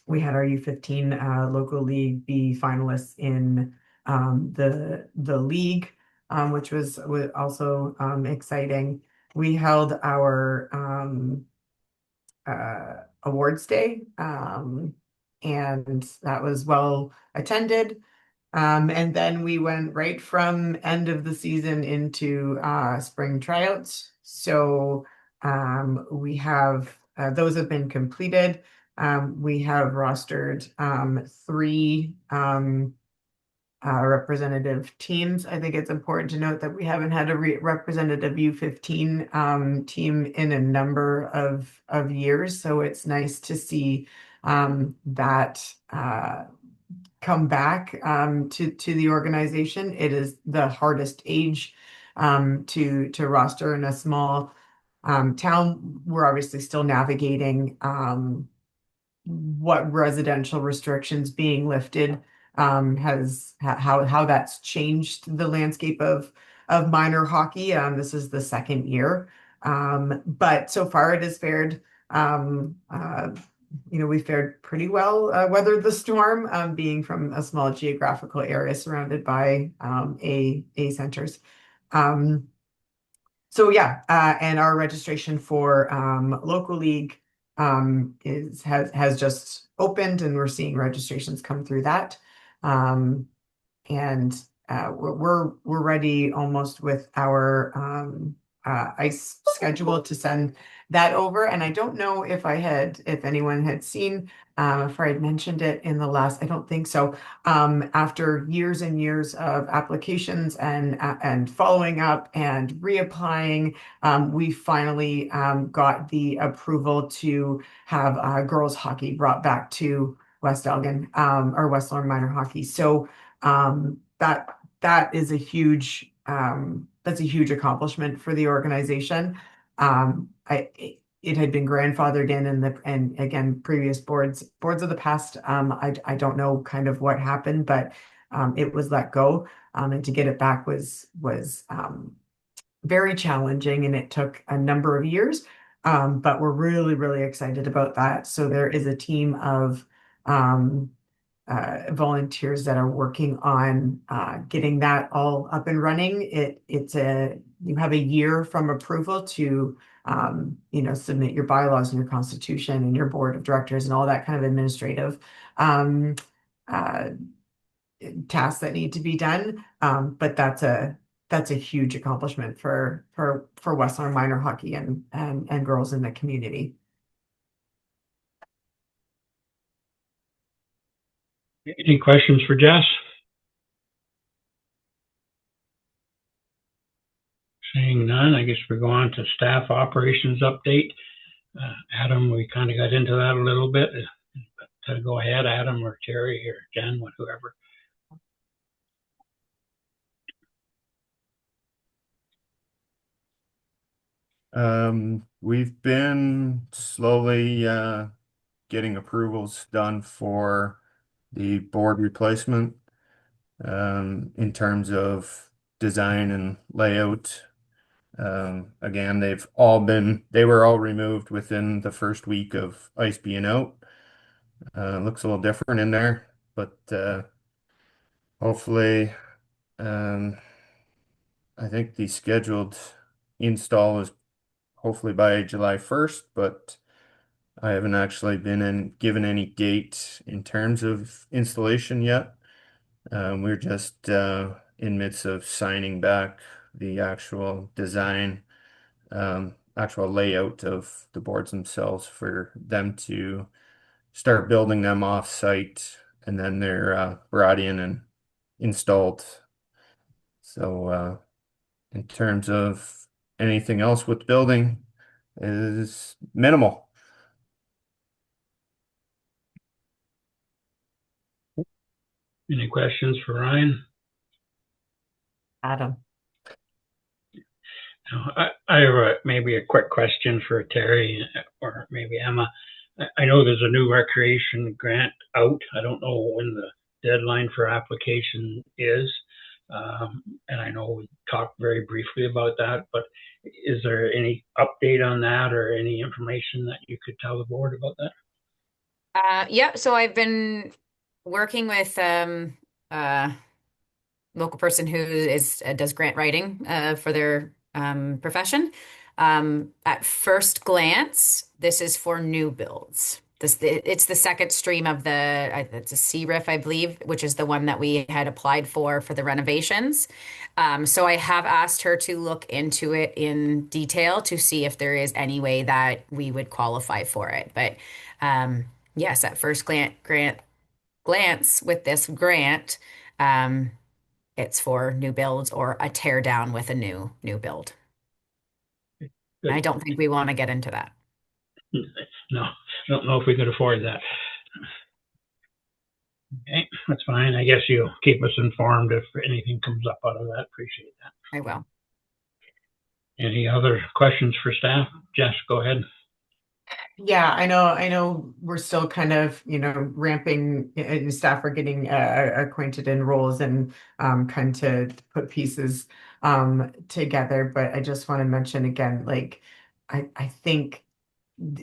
[SPEAKER 5] We had our U15 local league be finalists in the league, which was also exciting. We held our awards day, and that was well attended. And then we went right from end of the season into spring tryouts. So we have those have been completed. We have rostered three representative teams. I think it's important to note that we haven't had a representative U15 team in a number of years. So it's nice to see that come back to the organization. It is the hardest age to roster in a small town. We're obviously still navigating what residential restrictions being lifted has how that's changed the landscape of minor hockey. This is the second year, but so far it has fared. We fared pretty well, weathered the storm, being from a small geographical area surrounded by A centers. So yeah, and our registration for local league has just opened, and we're seeing registrations come through that. And we're ready almost with our ice schedule to send that over. And I don't know if anyone had seen, if I had mentioned it in the last, I don't think so. After years and years of applications and following up and reapplying, we finally got the approval to have girls hockey brought back to West Elgin, or West Lorne Minor Hockey. So that is a huge accomplishment for the organization. It had been grandfathered in, and again, previous boards of the past. I don't know kind of what happened, but it was let go, and to get it back was very challenging, and it took a number of years. But we're really excited about that. So there is a team of volunteers that are working on getting that all up and running. You have a year from approval to submit your bylaws and your constitution and your board of directors and all that kind of administrative tasks that need to be done. But that's a huge accomplishment for West Lorne Minor Hockey and girls in the community.
[SPEAKER 1] Any questions for Jess? Seeing none, I guess we go on to staff operations update. Adam, we kind of got into that a little bit. But go ahead, Adam or Terry or Jen, whoever.
[SPEAKER 7] We've been slowly getting approvals done for the board replacement in terms of design and layout. Again, they were all removed within the first week of ice being out. Looks a little different in there, but hopefully, um, I think the scheduled install is hopefully by July 1st, but I haven't actually been given any date in terms of installation yet. We're just in midst of signing back the actual design, actual layout of the boards themselves for them to start building them off site, and then they're brought in and installed. So in terms of anything else with building is minimal.
[SPEAKER 1] Any questions for Ryan?
[SPEAKER 5] Adam.
[SPEAKER 1] I have maybe a quick question for Terry or maybe Emma. I know there's a new recreation grant out. I don't know when the deadline for application is. And I know we talked very briefly about that, but is there any update on that or any information that you could tell the board about that?
[SPEAKER 2] Yeah, so I've been working with local person who is does grant writing for their profession. At first glance, this is for new builds. It's the second stream of it's a CRIF, I believe, which is the one that we had applied for the renovations. So I have asked her to look into it in detail to see if there is any way that we would qualify for it. But yes, at first glance with this grant, um, it's for new builds or a tear down with a new build.
[SPEAKER 1] Good.
[SPEAKER 2] I don't think we want to get into that.
[SPEAKER 1] No, I don't know if we could afford that. Okay, that's fine. I guess you'll keep us informed if anything comes up out of that. Appreciate that.
[SPEAKER 2] I will.
[SPEAKER 1] Any other questions for staff? Jess, go ahead.
[SPEAKER 5] Yeah, I know we're still kind of, ramping and staff are getting acquainted in roles and kind to put pieces together. But I just want to mention again, like I think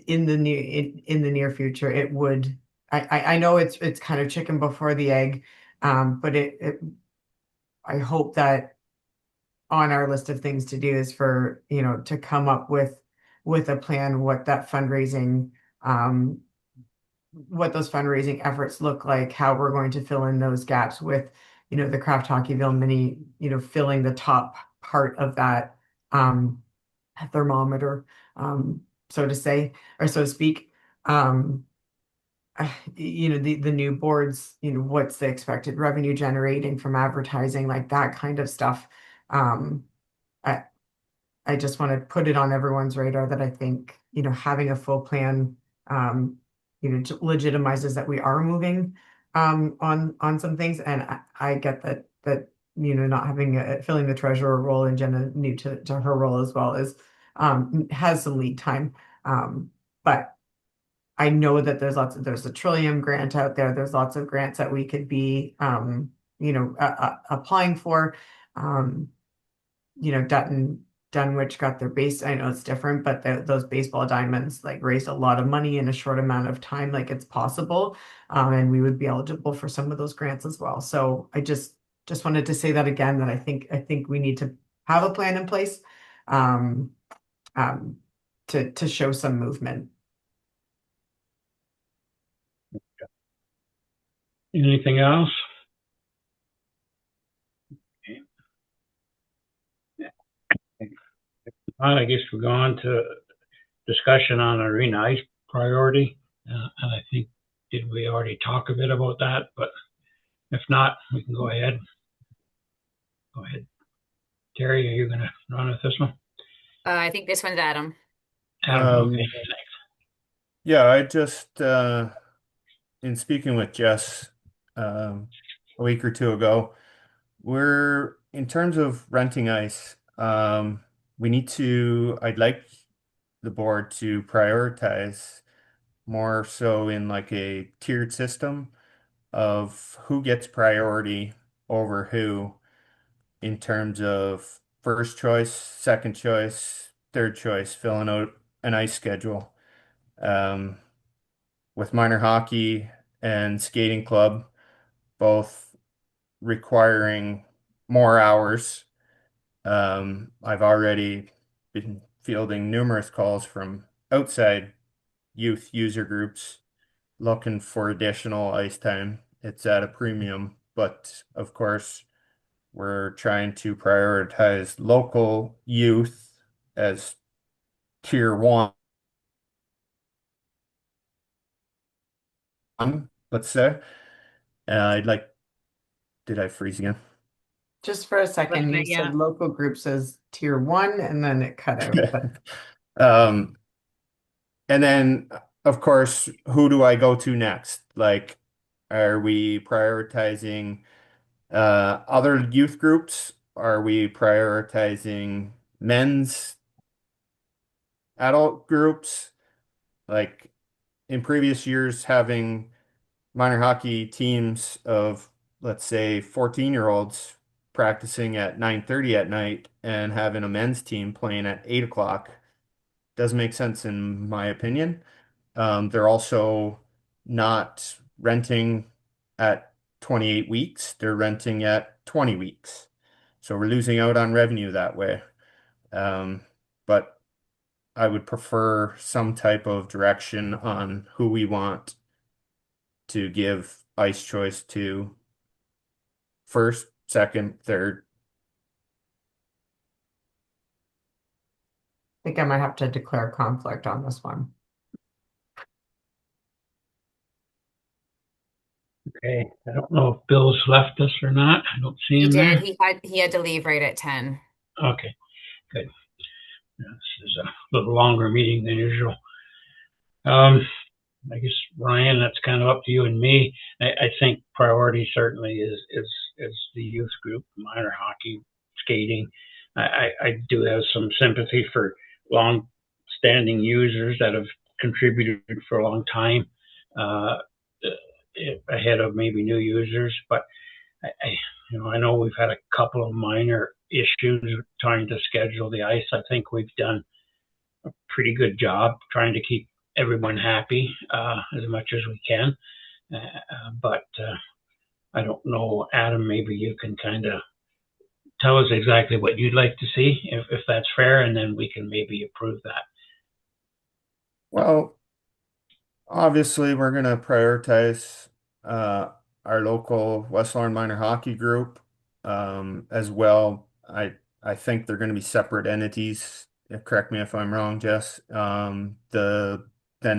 [SPEAKER 5] in the near future it would I know it's kind of chicken before the egg, but I hope that on our list of things to do is for, to come up with a plan, um, what those fundraising efforts look like, how we're going to fill in those gaps with, the Craft Hockeyville mini, filling the top part of that thermometer, so to say, or so to speak. Um, the new boards, what's the expected revenue generating from advertising, like that kind of stuff. Um, I I just want to put it on everyone's radar that I think, having a full plan, legitimizes that we are moving on some things. And I get that, not having filling the treasurer role and Jenna new to her role as well is has some lead time. But I know that there's a Trillium grant out there. There's lots of grants that we could be, applying for. Um, Dunwich got their base. I know it's different, but those baseball diamonds like raised a lot of money in a short amount of time. Like it's possible, and we would be eligible for some of those grants as well. So I just wanted to say that again, that I think we need to have a plan in place, um, um, to show some movement.
[SPEAKER 1] Anything else? I guess we'll go on to discussion on arena ice priority. And I think, did we already talk a bit about that? But if not, we can go ahead. Go ahead. Terry, are you going to run with this one?
[SPEAKER 2] I think this one's Adam.
[SPEAKER 1] Adam, okay, thanks.
[SPEAKER 7] Yeah, I just in speaking with Jess a week or two ago, we're in terms of renting ice, we need to, I'd like the board to prioritize more so in like a tiered system of who gets priority over who in terms of first choice, second choice, third choice, filling out an ice schedule. Um, with minor hockey and skating club both requiring more hours. I've already been fielding numerous calls from outside youth user groups looking for additional ice time. It's at a premium, but of course, we're trying to prioritize local youth as tier one, let's say. I'd like, did I freeze again?
[SPEAKER 5] Just for a second, you
[SPEAKER 2] Yeah.
[SPEAKER 5] said local groups as tier one, and then it cut out. But
[SPEAKER 7] Um, and then, of course, who do I go to next? Like, are we prioritizing other youth groups? Are we prioritizing men's adult groups? Like in previous years, having minor hockey teams of, let's say, 14-year-olds practicing at 9:30 at night and having a men's team playing at 8 o'clock doesn't make sense in my opinion. They're also not renting at 28 weeks, they're renting at 20 weeks. So we're losing out on revenue that way. But I would prefer some type of direction on who we want to give ice choice to first, second, third.
[SPEAKER 5] I think I might have to declare conflict on this one.
[SPEAKER 1] Okay, I don't know if Bill's left us or not. I don't see
[SPEAKER 2] He
[SPEAKER 1] him
[SPEAKER 2] did.
[SPEAKER 1] there.
[SPEAKER 2] He had to leave right at 10.
[SPEAKER 1] Okay, good. Yeah, this is a little longer meeting than usual. I guess Ryan, that's kind of up to you and me. I think priority certainly is the youth group, minor hockey, skating. I do have some sympathy for long-standing users that have contributed for a long time, ahead of maybe new users. But I know we've had a couple of minor issues trying to schedule the ice. I think we've done a pretty good job trying to keep everyone happy as much as we can. But I don't know, Adam, maybe you can kind of tell us exactly what you'd like to see, if that's fair, and then we can maybe approve that.
[SPEAKER 7] Well, obviously, we're going to prioritize uh, our local West Lorne Minor Hockey Group as well. I think they're going to be separate entities. Correct me if I'm wrong, Jess. Then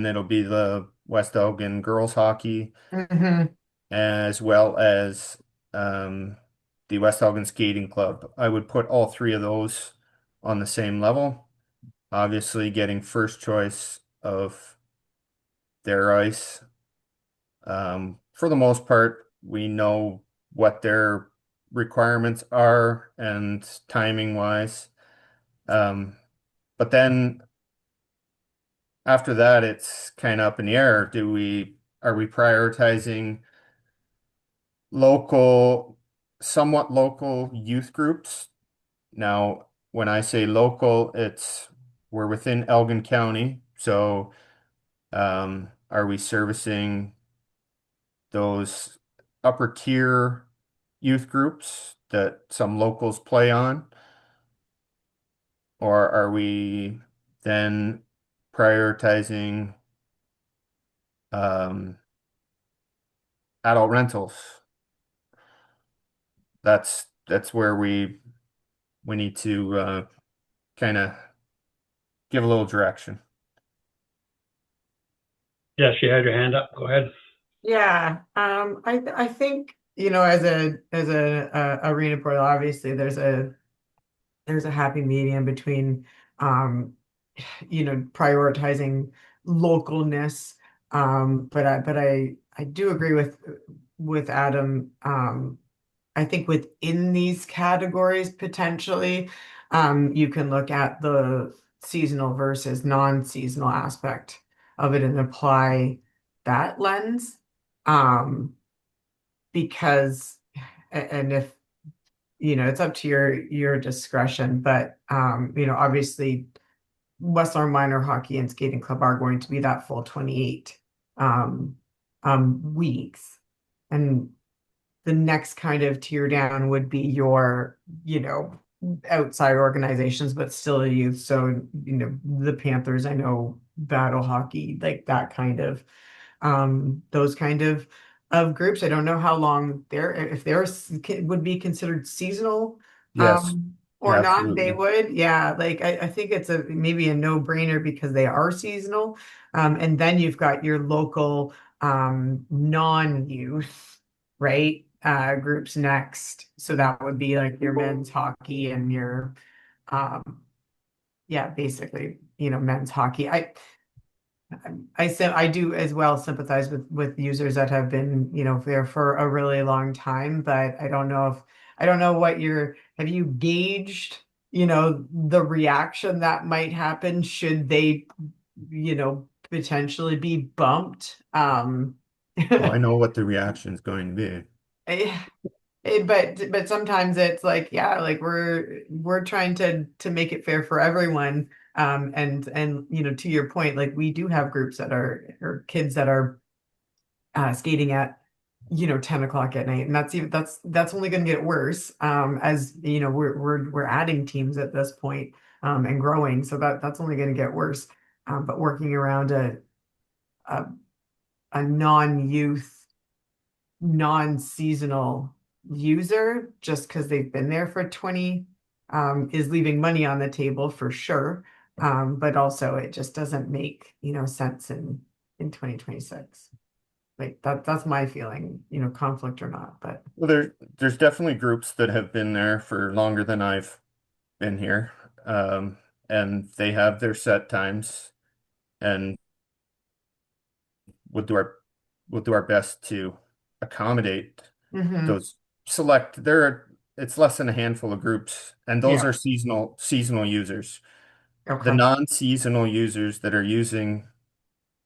[SPEAKER 7] it'll be the West Elgin Girls Hockey
[SPEAKER 5] Mhm.
[SPEAKER 7] as well as the West Elgin Skating Club. I would put all three of those on the same level. Obviously, getting first choice of their ice. For the most part, we know what their requirements are and timing wise. But then after that, it's kind of up in the air. Are we prioritizing local, somewhat local youth groups? Now, when I say local, we're within Elgin County. So, are we servicing those upper tier youth groups that some locals play on? Or are we then prioritizing um, adult rentals? That's where we need to kind of give a little direction.
[SPEAKER 1] Yes, you had your hand up. Go ahead.
[SPEAKER 5] Yeah, I think as a arena board, obviously there's a happy medium between prioritizing localness, but I do agree with Adam. I think within these categories potentially, you can look at the seasonal versus non-seasonal aspect of it and apply that lens. Because and if it's up to your discretion, but obviously West Arm Minor Hockey and Skating Club are going to be that full 28 um, weeks. And the next kind of tier down would be your, outside organizations, but still a youth. So, the Panthers, I know, Battle Hockey, like that kind of, those kind of groups. I don't know how long if they're would be considered seasonal,
[SPEAKER 7] Yes,
[SPEAKER 5] or not. They
[SPEAKER 7] absolutely.
[SPEAKER 5] would, yeah. Like I think it's maybe a no-brainer because they are seasonal. And then you've got your local non-youth, right? Groups next. So that would be like your men's hockey and your yeah, basically, men's hockey. I said I do as well sympathize with users that have been, there for a really long time, but I don't know what have you gauged, the reaction that might happen should they, potentially be bumped?
[SPEAKER 7] Oh, I know what the reaction is going to be.
[SPEAKER 5] But sometimes it's like, yeah, like we're trying to make it fair for everyone. And to your point, like we do have groups that are or kids that are skating at 10 o'clock at night, and that's only going to get worse as we're adding teams at this point and growing, so that's only going to get worse. But working around a, a non-youth non-seasonal user just because they've been there for 20 is leaving money on the table for sure. But also it just doesn't make, sense in 2026. Like that's my feeling, conflict or not, but
[SPEAKER 7] Well, there's definitely groups that have been there for longer than I've been here. And they have their set times, and we'll do our we'll do our best to accommodate
[SPEAKER 5] mhm.
[SPEAKER 7] those select there. It's less than a handful of groups, and those
[SPEAKER 5] Yeah,
[SPEAKER 7] are seasonal users. The
[SPEAKER 5] okay.
[SPEAKER 7] non-seasonal users that are using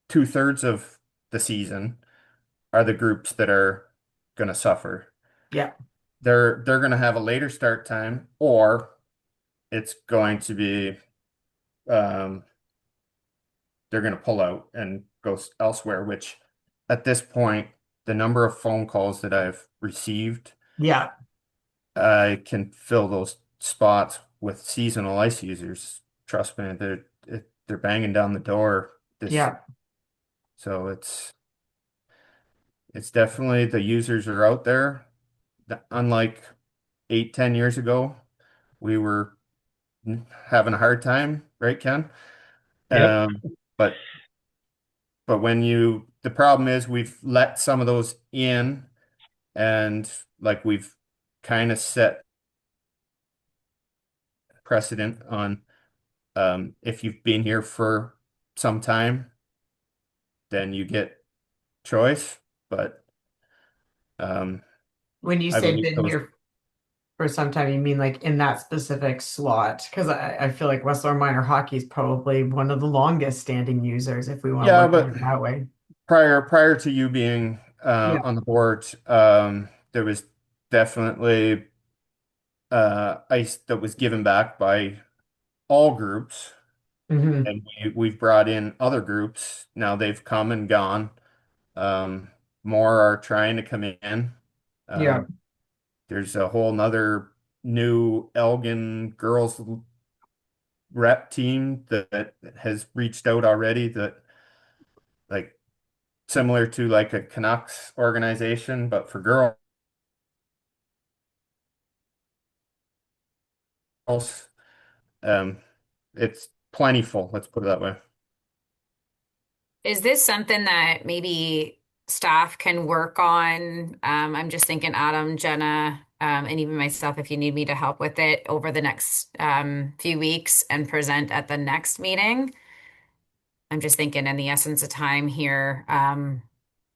[SPEAKER 7] two-thirds of the season are the groups that are going to suffer.
[SPEAKER 5] Yeah.
[SPEAKER 7] They're going to have a later start time, or it's going to be um, they're going to pull out and go elsewhere, which at this point, the number of phone calls that I've received,
[SPEAKER 5] Yeah.
[SPEAKER 7] I can fill those spots with seasonal ice users. Trust me, they're banging down the door this,
[SPEAKER 5] Yeah.
[SPEAKER 7] so it's definitely the users are out there. Unlike 8, 10 years ago, we were having a hard time, right, Ken?
[SPEAKER 1] Yep.
[SPEAKER 7] Um, but the problem is we've let some of those in, and like we've kind of set precedent on if you've been here for some time, then you get choice. But um,
[SPEAKER 5] When you
[SPEAKER 7] I
[SPEAKER 5] say
[SPEAKER 7] believe
[SPEAKER 5] been
[SPEAKER 7] those,
[SPEAKER 5] here for some time, you mean like in that specific slot? Because I feel like Westler Minor Hockey is probably one of the longest standing users, if we want to
[SPEAKER 7] yeah,
[SPEAKER 5] look at
[SPEAKER 7] but
[SPEAKER 5] it that way.
[SPEAKER 7] prior to you being
[SPEAKER 5] Yeah.
[SPEAKER 7] on the board, there was definitely ice that was given back by all groups,
[SPEAKER 5] Hmm.
[SPEAKER 7] and we've brought in other groups. Now they've come and gone. Um, More are trying to come in.
[SPEAKER 5] Yeah.
[SPEAKER 7] Um, there's a whole nother new Elgin girls rep team that has reached out already, that like similar to like a Canucks organization, but for girls. Um, it's plentiful, let's put it that way.
[SPEAKER 2] Is this something that maybe staff can work on? I'm just thinking Adam, Jenna, and even myself, if you need me to help with it over the next few weeks and present at the next meeting. I'm just thinking in the essence of time here, and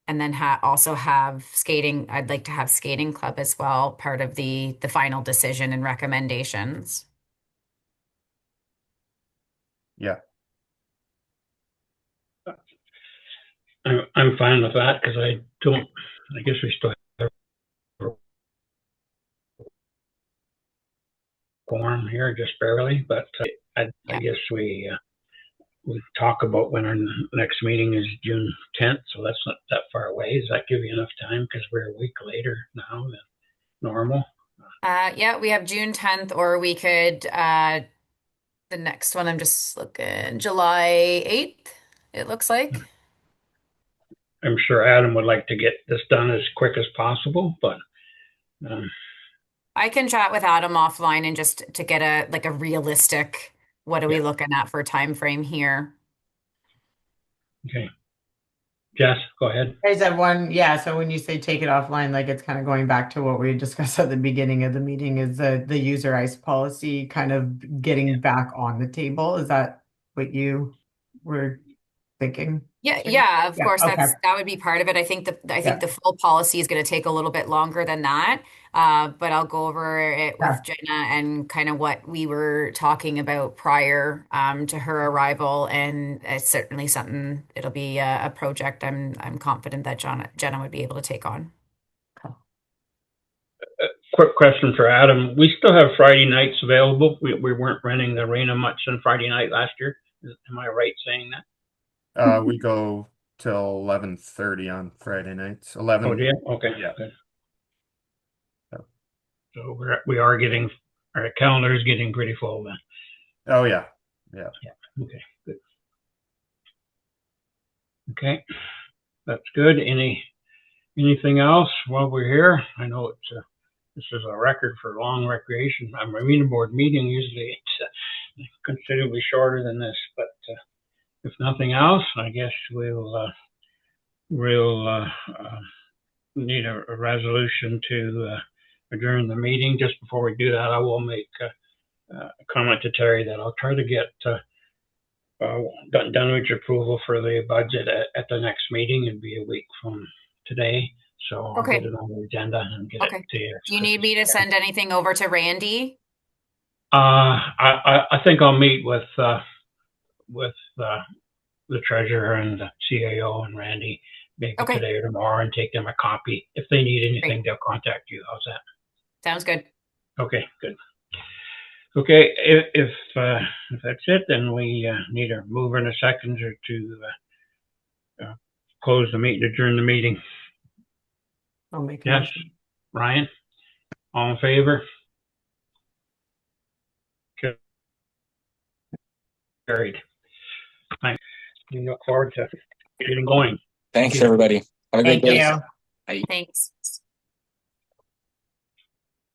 [SPEAKER 2] then also have skating. I'd like to have skating club as well, part of the final decision and recommendations.
[SPEAKER 7] Yeah.
[SPEAKER 1] I'm fine with that because I guess we still have a quorum here, just barely, but I
[SPEAKER 2] Yeah.
[SPEAKER 1] guess we talk about when our next meeting is June 10th, so that's not that far away. Does that give you enough time? Because we're a week later now than normal.
[SPEAKER 2] Yeah, we have June 10th, or we could, the next one, I'm just looking, July 8th, it looks like.
[SPEAKER 1] I'm sure Adam would like to get this done as quick as possible, but
[SPEAKER 2] I can chat with Adam offline and just to get a realistic, what are we looking at for a time frame here?
[SPEAKER 1] okay. Jess, go ahead.
[SPEAKER 5] I just have one, yeah. So when you say take it offline, like it's kind of going back to what we discussed at the beginning of the meeting, is the user ICE policy kind of getting back on the table. Is that what you were thinking?
[SPEAKER 2] Yeah, of
[SPEAKER 5] Yeah,
[SPEAKER 2] course,
[SPEAKER 5] okay.
[SPEAKER 2] that would be part of it. I think the full policy is going to take a little bit longer than that. But I'll go over it with Jenna and kind of what we were talking about prior to her arrival, and it's certainly something. It'll be a project I'm confident that Jenna would be able to take on.
[SPEAKER 1] Quick question for Adam. We still have Friday nights available. We weren't renting the arena much on Friday night last year. Am I right saying that?
[SPEAKER 7] We go till 11:30 on Friday nights. 11.
[SPEAKER 1] Oh, yeah. Okay.
[SPEAKER 7] Yeah.
[SPEAKER 1] Good.
[SPEAKER 7] Yep.
[SPEAKER 1] So we are getting, our calendar is getting pretty full then.
[SPEAKER 7] Oh yeah. Yeah.
[SPEAKER 1] Yeah. Okay. Good. Okay. That's good. Anything else while we're here? I know this is a record for long recreation. A marina board meeting, usually it's considerably shorter than this, but if nothing else, I guess we'll need a resolution to adjourn the meeting. Just before we do that, I will make a comment to Terry that I'll try to get Dunwich approval for the budget at the next meeting. It'd be a week from today, so I'll get it on the agenda and get it to you.
[SPEAKER 2] Do you need me to send anything over to Randy?
[SPEAKER 1] I think I'll meet with the treasurer and the CAO and Randy maybe today or tomorrow and take them a copy. If they need anything, they'll contact you. How's that?
[SPEAKER 2] Sounds good.
[SPEAKER 1] Okay, good. Okay, if that's it, then we need a mover and a seconder to close the meeting, adjourn the meeting.
[SPEAKER 5] I'll make a
[SPEAKER 1] Yes,
[SPEAKER 5] motion.
[SPEAKER 1] Ryan, all in favor? Carried. Thanks. We look forward to getting going.
[SPEAKER 8] Thanks, everybody. Have a great day.
[SPEAKER 5] Thank you.
[SPEAKER 8] Bye.
[SPEAKER 2] Thanks.